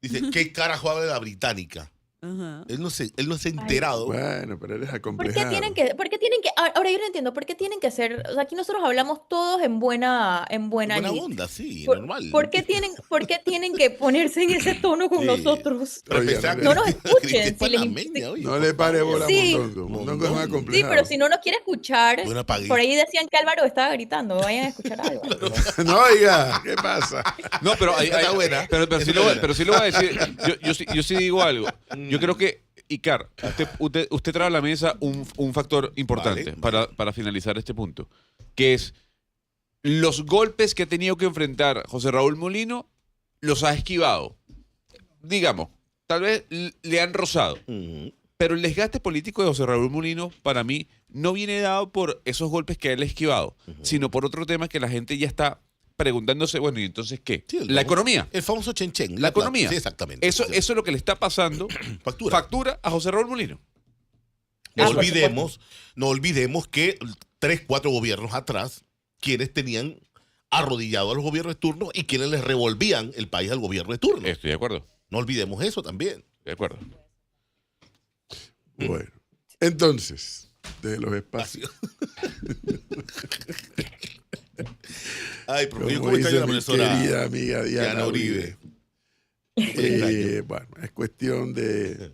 Dice, ¿qué carajo habla la británica? Ajá. Él no se ha enterado. Bueno, pero eres ¿Por qué acomplejado. tienen que, ahora yo no entiendo, ¿por qué tienen que ser, o sea, aquí nosotros hablamos todos en buena Buena lid. onda, sí, ¿Por, normal. por qué tienen que ponerse en ese tono con Sí. nosotros? Respetá No nos a escuchen, Cristian si les Panameña, oye, No por le pare favor. bola a Sí. Mondongo. Mondongo es un Mondongo. Sí, acomplejado. pero si no nos quiere escuchar, Yo no apagué. por ahí decían que Álvaro estaba gritando, vayan a escuchar a Álvaro. No, oiga, ¿qué pasa? No, pero Esa está buena. pero Esa sí está lo, buena. pero sí lo voy a decir. Yo sí digo algo. Yo creo que, Icar, usted trae a la mesa un factor importante Vale. para finalizar este punto, que es los golpes que ha tenido que enfrentar José Raúl Molino, los ha esquivado. Digamos, tal vez le han rozado. Ujú. Pero el desgaste político de José Raúl Molino, para mí, no viene dado por esos golpes que él ha esquivado, sino por otro tema que la gente ya está preguntándose, bueno, ¿y entonces qué? Sí, el La famoso- economía. El famoso chen-chen. La economía. Sí, exactamente. Eso es lo que le está pasando Factura. factura a José Raúl Molino. No Ah, por olvidemos que 3, 4 gobiernos atrás, quienes tenían arrodillado a los gobiernos de turno y quienes les revolvían el país al gobierno de turno. Estoy de acuerdo. No olvidemos eso también. Estoy de acuerdo. Bueno, entonces, de los espacios. Ay, profe, yo Como cómo extraño dice la mi profesora querida amiga Diana Diana Uribe. Uribe. Bueno, es cuestión de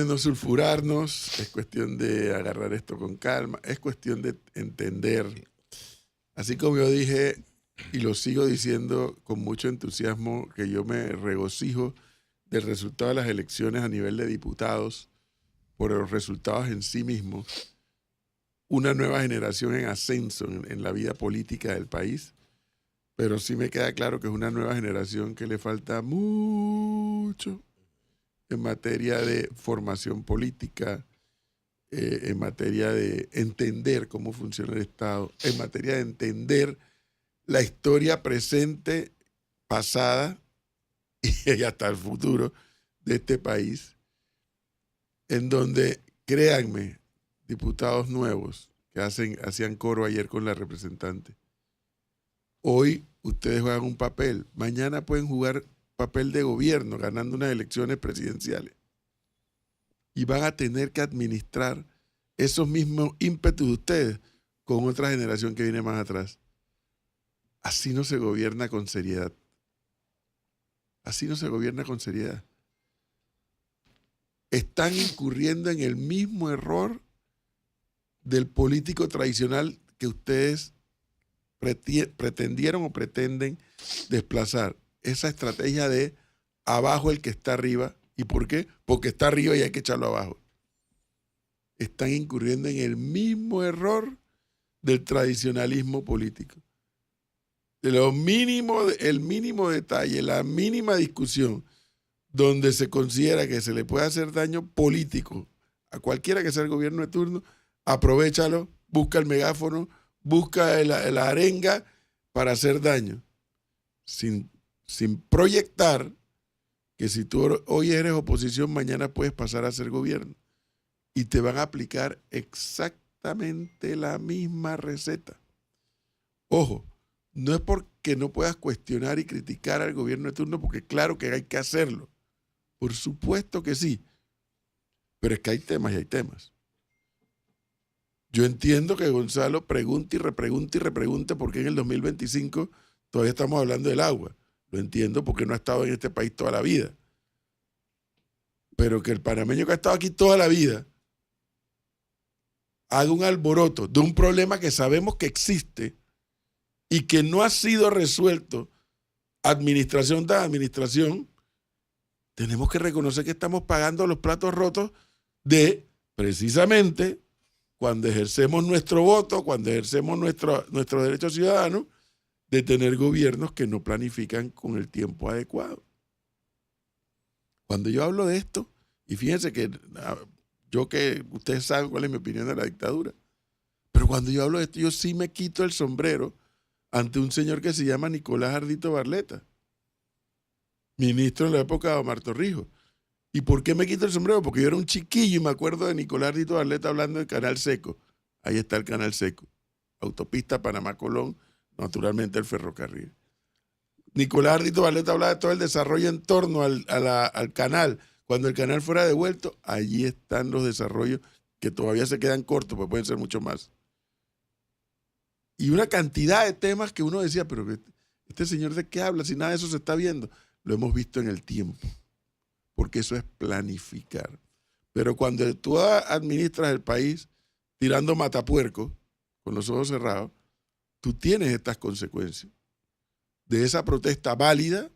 no sulfurarnos, es cuestión de agarrar esto con calma, es cuestión de entender. Así como yo dije, y lo sigo diciendo con mucho entusiasmo, que yo me regocijo del resultado de las elecciones a nivel de diputados, por los resultados en sí mismos, una nueva generación en ascenso en la vida política del país, pero sí me queda claro que es una nueva generación que le falta mucho en materia de formación política, en materia de entender cómo funciona el Estado, en materia de entender la historia presente, pasada y hasta el futuro de este país, en donde, créanme, diputados nuevos que hacían coro ayer con la representante, hoy ustedes juegan un papel, mañana pueden jugar papel de gobierno ganando unas elecciones presidenciales y van a tener que administrar esos mismos ímpetus de ustedes con otra generación que viene más atrás. Así no se gobierna con seriedad. Así no se gobierna con seriedad. Están incurriendo en el mismo error del político tradicional que ustedes pretendieron o pretenden desplazar. Esa estrategia de abajo el que está arriba. ¿Y por qué? Porque está arriba y hay que echarlo abajo. Están incurriendo en el mismo error del tradicionalismo político. De lo mínimo, el mínimo detalle, la mínima discusión donde se considera que se le puede hacer daño político a cualquiera que sea el gobierno de turno, aprovéchalo, busca el megáfono, busca la arenga para hacer daño, sin proyectar que si tú hoy eres oposición, mañana puedes pasar a ser gobierno y te van a aplicar exactamente la misma receta. Ojo, no es porque no puedas cuestionar y criticar al gobierno de turno, porque claro que hay que hacerlo. Por supuesto que sí. Pero es que hay temas y hay temas. Yo entiendo que Gonzalo pregunte y repregunte por qué en el 2025 todavía estamos hablando del agua. Lo entiendo porque no ha estado en este país toda la vida. Pero que el panameño que ha estado aquí toda la vida haga un alboroto de un problema que sabemos que existe y que no ha sido resuelto administración tras administración, tenemos que reconocer que estamos pagando los platos rotos de, precisamente, cuando ejercemos nuestro voto, cuando ejercemos nuestro derecho ciudadano, de tener gobiernos que no planifican con el tiempo adecuado. Cuando yo hablo de esto, y fíjense que ustedes saben cuál es mi opinión de la dictadura, pero cuando yo hablo de esto, yo sí me quito el sombrero ante un señor que se llama Nicolás Ardito Barletta, ministro en la época de Omar Torrijos. ¿Y por qué me quito el sombrero? Porque yo era un chiquillo y me acuerdo de Nicolás Ardito Barletta hablando del Canal Seco. Ahí está el Canal Seco. Autopista Panamá-Colón, naturalmente el ferrocarril. Nicolás Ardito Barletta hablaba de todo el desarrollo en torno al canal. Cuando el canal fuera devuelto, allí están los desarrollos que todavía se quedan cortos, pues pueden ser mucho más. Y una cantidad de temas que uno decía, pero este señor ¿de qué habla? Si nada de eso se está viendo. Lo hemos visto en el tiempo, porque eso es planificar. Pero cuando tú administras el país tirando matapuerco, con los ojos cerrados, tú tienes estas consecuencias de esa protesta válida,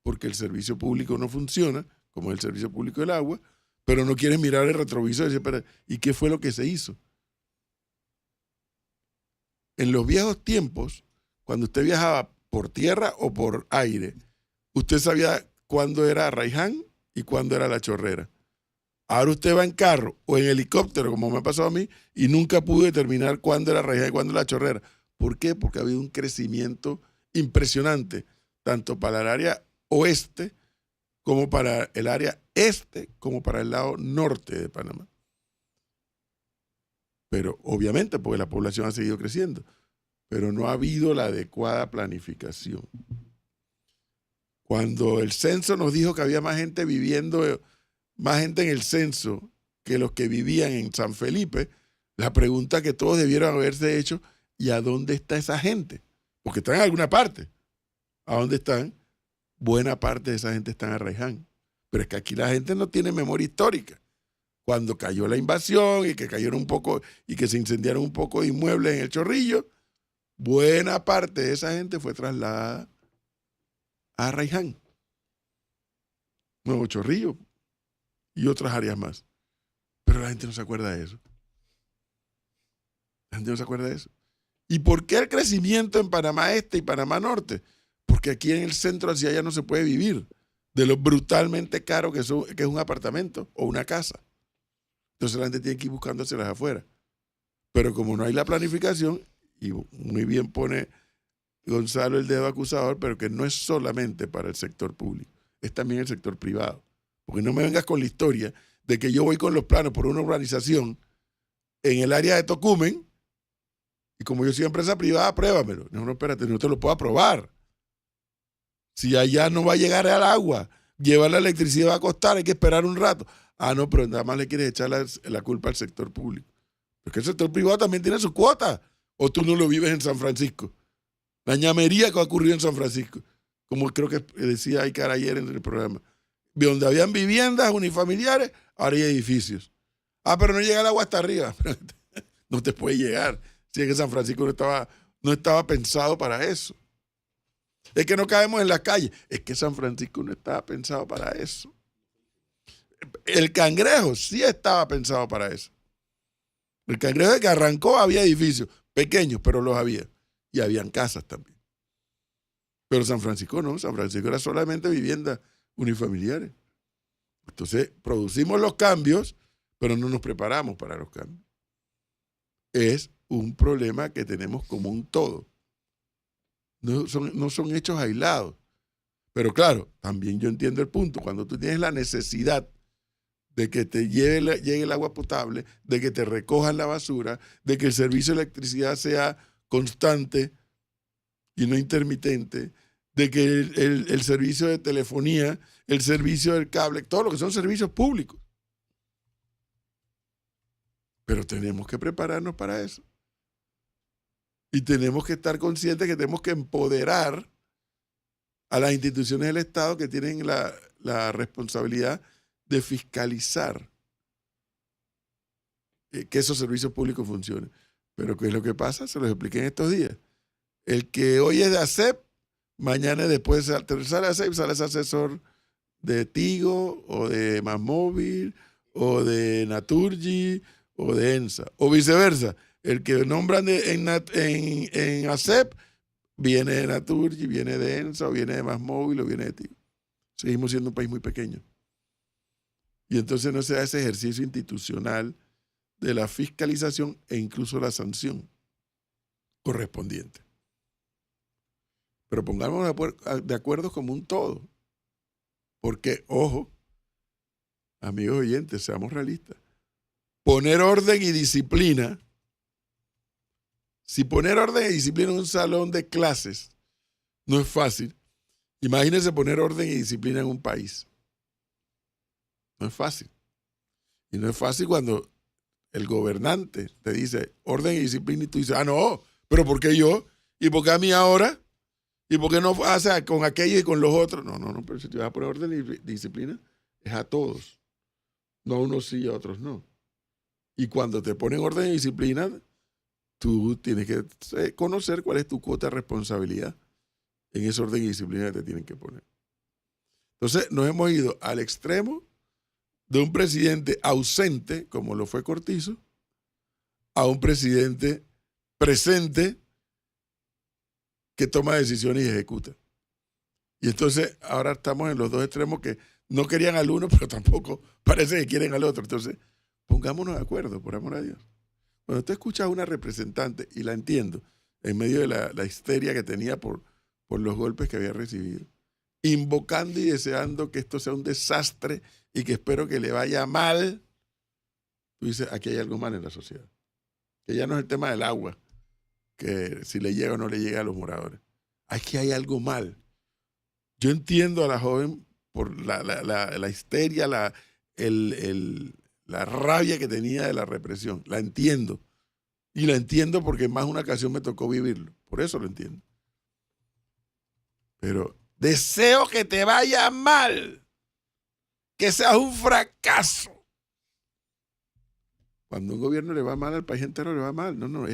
porque el servicio público no funciona, como es el servicio público del agua, pero no quieres mirar el retrovisor y decir, pero, ¿y qué fue lo que se hizo? En los viejos tiempos, cuando usted viajaba por tierra o por aire, usted sabía cuándo era Arraiján y cuándo era La Chorrera. Ahora usted va en carro o en helicóptero, como me ha pasado a mí, y nunca pude determinar cuándo era Arraiján y cuándo era La Chorrera. ¿Por qué? Porque ha habido un crecimiento impresionante, tanto para el área oeste, como para el área este, como para el lado norte de Panamá. Pero obviamente, porque la población ha seguido creciendo, pero no ha habido la adecuada planificación. Cuando el censo nos dijo que había más gente viviendo, más gente en el censo que los que vivían en San Felipe, la pregunta que todos debieron haberse hecho, ¿y a dónde está esa gente? Porque están en alguna parte. ¿A dónde están? Buena parte de esa gente está en Arraiján. Pero es que aquí la gente no tiene memoria histórica. Cuando cayó la invasión y que cayeron un poco y que se incendiaron un poco de inmuebles en el Chorrillo, buena parte de esa gente fue trasladada a Arraiján, Nuevo Chorrillo y otras áreas más. Pero la gente no se acuerda de eso. La gente no se acuerda de eso. ¿Y por qué el crecimiento en Panamá Este y Panamá Norte? Porque aquí en el centro hacia allá no se puede vivir de lo brutalmente caro que es un apartamento o una casa. Entonces la gente tiene que ir buscándoselas afuera. Pero como no hay la planificación, y muy bien pone Gonzalo el dedo acusador, pero que no es solamente para el sector público, es también el sector privado. Porque no me vengas con la historia de que yo voy con los planos por una urbanización en el área de Tocumen y como yo soy empresa privada, apruébamelo. No, espérate, no te lo puedo aprobar. Si allá no va a llegar al agua, llevar la electricidad va a costar, hay que esperar un rato. Ah, no, pero nada más le quieres echar la culpa al sector público. Porque el sector privado también tiene su cuota. O tú no lo vives en San Francisco. La ñamería que ha ocurrido en San Francisco, como creo que decía Aikar ayer en el programa, donde habían viviendas unifamiliares, ahora hay edificios. Ah, pero no llega el agua hasta arriba. No te puede llegar. Si es que San Francisco no estaba pensado para eso. Es que no cabemos en la calle. Es que San Francisco no estaba pensado para eso. El Cangrejo sí estaba pensado para eso. El Cangrejo de que arrancó había edificios pequeños, pero los había. Y habían casas también. Pero San Francisco no. San Francisco era solamente viviendas unifamiliares. Entonces, producimos los cambios, pero no nos preparamos para los cambios. Es un problema que tenemos como un todo. No son hechos aislados. Pero claro, también yo entiendo el punto. Cuando tú tienes la necesidad de que te llegue el agua potable, de que te recojan la basura, de que el servicio de electricidad sea constante y no intermitente, de que el servicio de telefonía, el servicio del cable, todo lo que son servicios públicos, Pero tenemos que prepararnos para eso. Y tenemos que estar conscientes que tenemos que empoderar a las instituciones del Estado que tienen la responsabilidad de fiscalizar que esos servicios públicos funcionen. Pero ¿qué es lo que pasa? Se los expliqué en estos días. El que hoy es de ASEP, mañana después sale ASEP, sale ese asesor de Tigo o de Másmóvil o de Naturgy o de ENSA. O viceversa. El que nombran en ASEP viene de Naturgy, viene de ENSA o viene de Másmóvil o viene de Tigo. Seguimos siendo un país muy pequeño. Y entonces no se da ese ejercicio institucional de la fiscalización e incluso la sanción correspondiente. Pero pongámonos de acuerdo como un todo. Porque, ojo, amigos oyentes, seamos realistas. Poner orden y disciplina. Si poner orden y disciplina en un salón de clases no es fácil, imagínense poner orden y disciplina en un país. No es fácil. Y no es fácil cuando el gobernante te dice orden y disciplina y tú dices, no, pero ¿por qué yo? ¿Y por qué a mí ahora? ¿Y por qué no hace con aquello y con los otros? No, pero si te vas a poner orden y disciplina, es a todos. No a unos sí y a otros no. Y cuando te ponen orden y disciplina, tú tienes que conocer cuál es tu cuota de responsabilidad en ese orden y disciplina que te tienen que poner. Entonces, nos hemos ido al extremo de un presidente ausente, como lo fue Cortizo, a un presidente presente que toma decisiones y ejecuta. Y entonces ahora estamos en los dos extremos que no querían al uno, pero tampoco parece que quieren al otro. Entonces, pongámonos de acuerdo, por amor a Dios. Cuando tú escuchas a una representante, y la entiendo, en medio de la histeria que tenía por los golpes que había recibido, invocando y deseando que esto sea un desastre y que espero que le vaya mal, tú dices, aquí hay algo mal en la sociedad. Que ya no es el tema del agua, que si le llega o no le llega a los moradores. Aquí hay algo mal. Yo entiendo a la joven por la histeria, la rabia que tenía de la represión. La entiendo. Y la entiendo porque en más de una ocasión me tocó vivirlo. Por eso lo entiendo. Pero deseo que te vaya mal. Que seas un fracaso. Cuando a un gobierno le va mal, al país entero le va mal. No.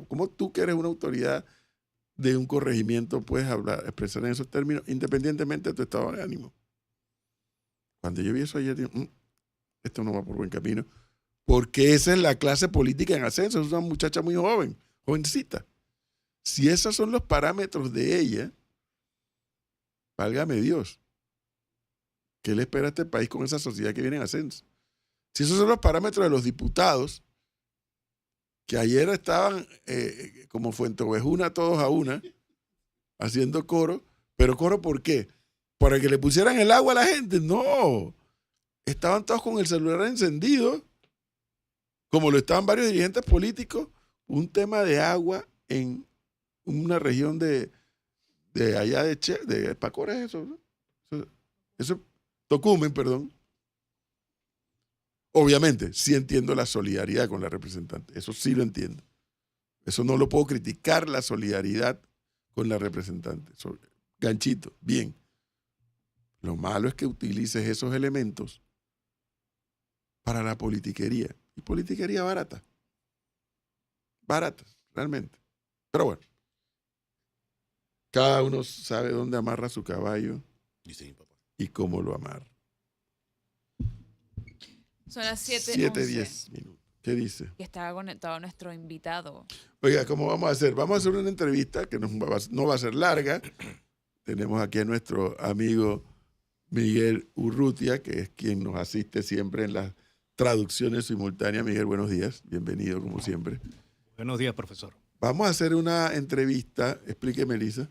¿Cómo tú que eres una autoridad de un corregimiento puedes expresar en esos términos independientemente de tu estado de ánimo? Cuando yo vi eso ayer, digo, esto no va por buen camino. Porque esa es la clase política en ascenso. Es una muchacha muy jovencita. Si esos son los parámetros de ella, válgame Dios. ¿Qué le espera a este país con esa sociedad que viene en ascenso? Si esos son los parámetros de los diputados, que ayer estaban como Fuenteovejuna todos a una, haciendo coro, pero coro ¿por qué? ¿Para que le pusieran el agua a la gente? No, estaban todos con el celular encendido, como lo estaban varios dirigentes políticos, un tema de agua en una región de allá de Pacora, eso, ¿no? Eso, Tocumen, perdón. Obviamente, sí entiendo la solidaridad con la representante. Eso sí lo entiendo. Eso no lo puedo criticar, la solidaridad con la representante. Ganchito, bien. Lo malo es que utilices esos elementos para la politiquería. Y politiquería barata. Barata, realmente. Pero bueno. Cada uno sabe dónde amarra su caballo. Dice mi papá. Y cómo lo amarra. Son las 7:10 minutos. ¿Qué dice? Que está conectado nuestro invitado. Oiga, ¿cómo vamos a hacer? Vamos a hacer una entrevista que no va a ser larga. Tenemos aquí a nuestro amigo Miguel Urrutia, que es quien nos asiste siempre en las traducciones simultáneas. Miguel, buenos días. Bienvenido, como siempre. Buenos días, profesor. Vamos a hacer una entrevista. Explíqueme, Elisa.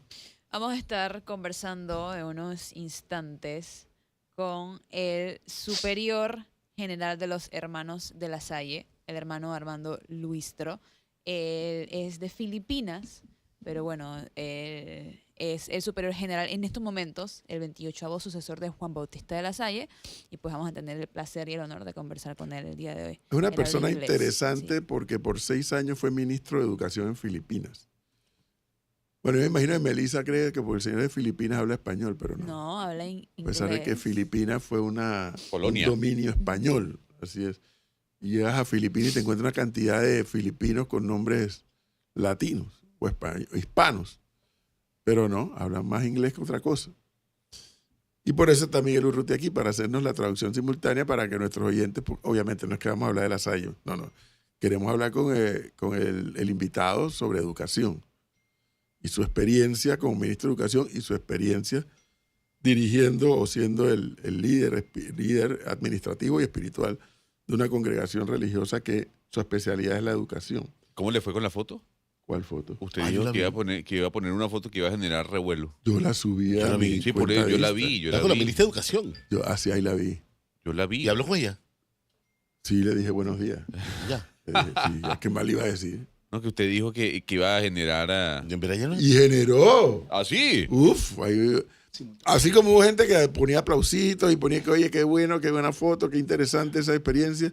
Vamos a estar conversando en unos instantes con el superior general de los hermanos de la Salle, el hermano Armando Luistro. Él es de Filipinas, Pero bueno, es el superior general en estos momentos, el 28º sucesor de Juan Bautista de la Salle, y pues vamos a tener el placer y el honor de conversar con él el día de hoy. Es una Él habla persona inglés, interesante sí. porque por 6 años fue ministro de Educación en Filipinas. Bueno, yo me imagino que Melissa cree que por el señor de Filipinas habla español, pero no. No, habla A inglés. pesar de que Filipinas fue un Colonia. dominio español, así es. Y llegas a Filipinas y te encuentras una cantidad de filipinos con nombres latinos o hispanos, pero no, hablan más inglés que otra cosa. Y por eso está Miguel Urrutia aquí, para hacernos la traducción simultánea para que nuestros oyentes, pues, obviamente no es que vamos a hablar de Lasalle, no, queremos hablar con el invitado sobre educación y su experiencia como ministro de Educación y su experiencia dirigiendo o siendo el líder administrativo y espiritual de una congregación religiosa que su especialidad es la educación. ¿Cómo le fue con la foto? ¿Cuál foto? Usted Ah, yo dijo la que iba, vi. que iba a poner una foto que iba a generar revuelo. Yo la subí Yo a la vi. mi Sí, por cuenta eso yo de la Insta. vi, yo Está la con la vi. ministra de Educación. Yo así ahí la vi. Yo la vi. ¿Y habló con ella? Sí, le dije buenos días. Ya. Le dije, sí, ya que mal le iba a decir. No, que usted dijo que iba a generar a... En verdad ya no. Y generó. ¿Ah, sí? Uf, así como hubo gente que ponía aplausitos y ponía que, oye, qué bueno, qué buena foto, qué interesante esa experiencia.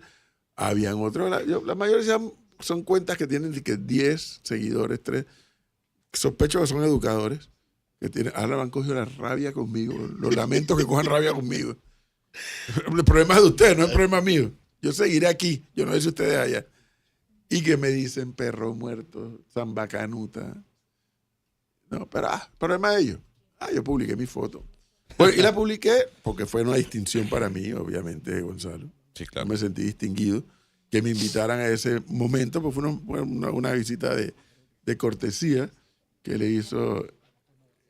Habían otros, la mayoría son cuentas que tienen que 10 seguidores, 3. Sospecho que son educadores. Que tienen, ahora han cogido la rabia conmigo. Los lamento que cojan rabia conmigo. El problema es de ustedes, no es el problema mío. Yo seguiré aquí, yo no sé si ustedes allá. Y que me dicen perro muerto, zambacanuta. No, pero problema de ellos. Yo publiqué mi foto. Pues, y la publiqué porque fue una distinción para mí, obviamente, Gonzalo. Sí, Yo claro. me sentí distinguido. Que me invitaran a ese momento, pues fue una visita de cortesía que le hizo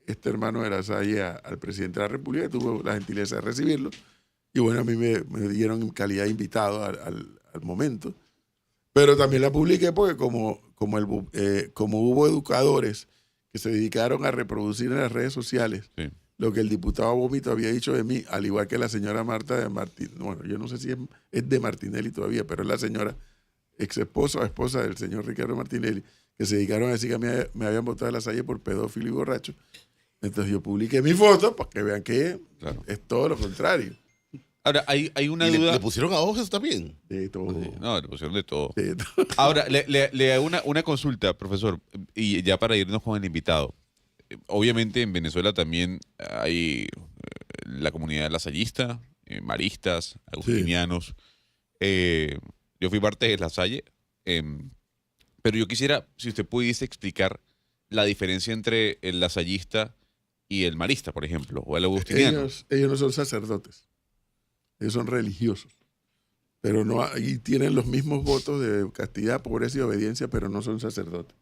este hermano de la Salle al presidente de la República, que tuvo la gentileza de recibirlo. Y bueno, a mí me dieron en calidad de invitado al momento. Pero también la publiqué porque como hubo educadores que se dedicaron a reproducir en las redes sociales Sí. lo que el diputado Vómito había dicho de mí, al igual que la señora Marta de Martín, bueno, yo no sé si es de Martinelli todavía, pero es la señora ex esposa o esposa del señor Ricardo Martinelli, que se dedicaron a decir que me habían votado de la Salle por pedófilo y borracho. Entonces yo publiqué mi foto para que vean que Claro. es todo lo contrario. Ahora, hay una ¿Y duda... le pusieron a ojos también? De todo. No, le pusieron de todo. De todo. Ahora, le hago una consulta, profesor, y ya para irnos con el invitado. Obviamente en Venezuela también hay la comunidad lasallista, maristas, agustinianos. Yo fui parte de La Salle, pero yo quisiera, si usted pudiese explicar la diferencia entre el lasallista y el marista, por ejemplo, o el agustiniano. Ellos no son sacerdotes, ellos son religiosos, pero y tienen los mismos votos de castidad, pobreza y obediencia, pero no son sacerdotes.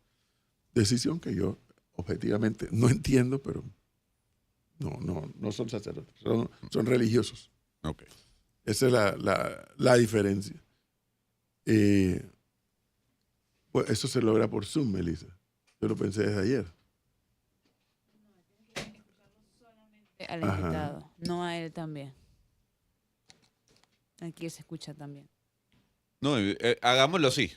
Decisión que yo objetivamente no entiendo, pero no son sacerdotes, son religiosos. Ok. Esa es la diferencia. Pues eso se logra por Zoom, Melissa. Yo lo pensé desde ayer. Al Ajá. invitado, no a él también. Aquí se escucha también. No, hagámoslo así.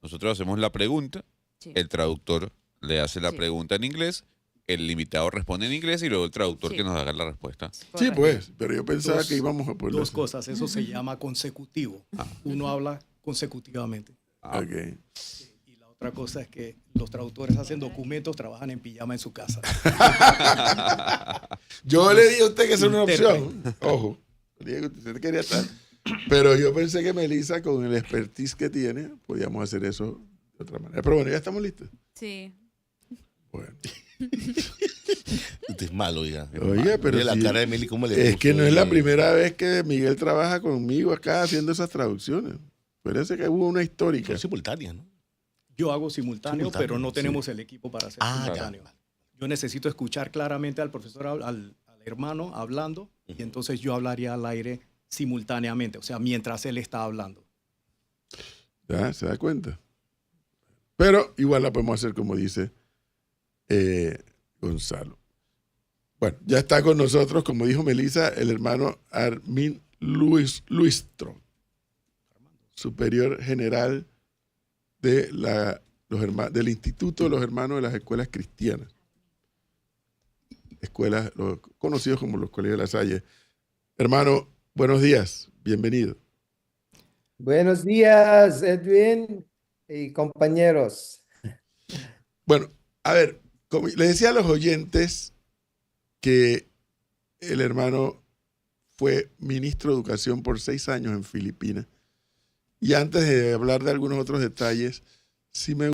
Nosotros hacemos la pregunta, Sí. el traductor le hace la Sí. pregunta en inglés, el invitado responde en inglés y luego el traductor Sí. que nos haga la respuesta. Sí, Correcto. pues, pero yo pensaba Dos- que íbamos a ponerlo Dos así. cosas, eso se llama consecutivo. Uno habla consecutivamente. Ah, Ok. Y la otra cosa es que los traductores hacen documentos, trabajan en pijama en su casa. Yo le dije a usted que esa es una Intérprete. opción. Ojo. Le dije que usted quería estar. Pero yo pensé que Melissa, con el expertise que tiene, podíamos hacer eso de otra manera. Pero bueno, ya estamos listos. Sí. Bueno. Usted es malo, oiga. Oye, pero Mire la sí, cara de Meli, ¿cómo le es que puso, no es la oye? primera vez que Miguel trabaja conmigo acá haciendo esas traducciones. Parece que hubo una histórica. Son simultáneas, ¿no? Yo hago simultáneo, Simultáneo, pero no sí. tenemos el equipo para hacer Ah, simultáneo. Yo necesito escuchar claramente al profesor, al hermano hablando, y entonces yo hablaría al aire simultáneamente, o sea, mientras él está hablando. ¿Ya? ¿Se da cuenta? Pero igual la podemos hacer como dice Gonzalo. Bueno, ya está con nosotros, como dijo Melissa, el hermano Armin Luistro, superior general de la del Instituto de los Hermanos de las Escuelas Cristianas. Escuelas, los conocidos como los Colegios de La Salle. Hermano, buenos días, bienvenido. Buenos días, Edwin y compañeros. Bueno, a ver, como les decía a los oyentes que el hermano fue ministro de Educación por 6 años en Filipinas. Y antes de hablar de algunos otros detalles, sí me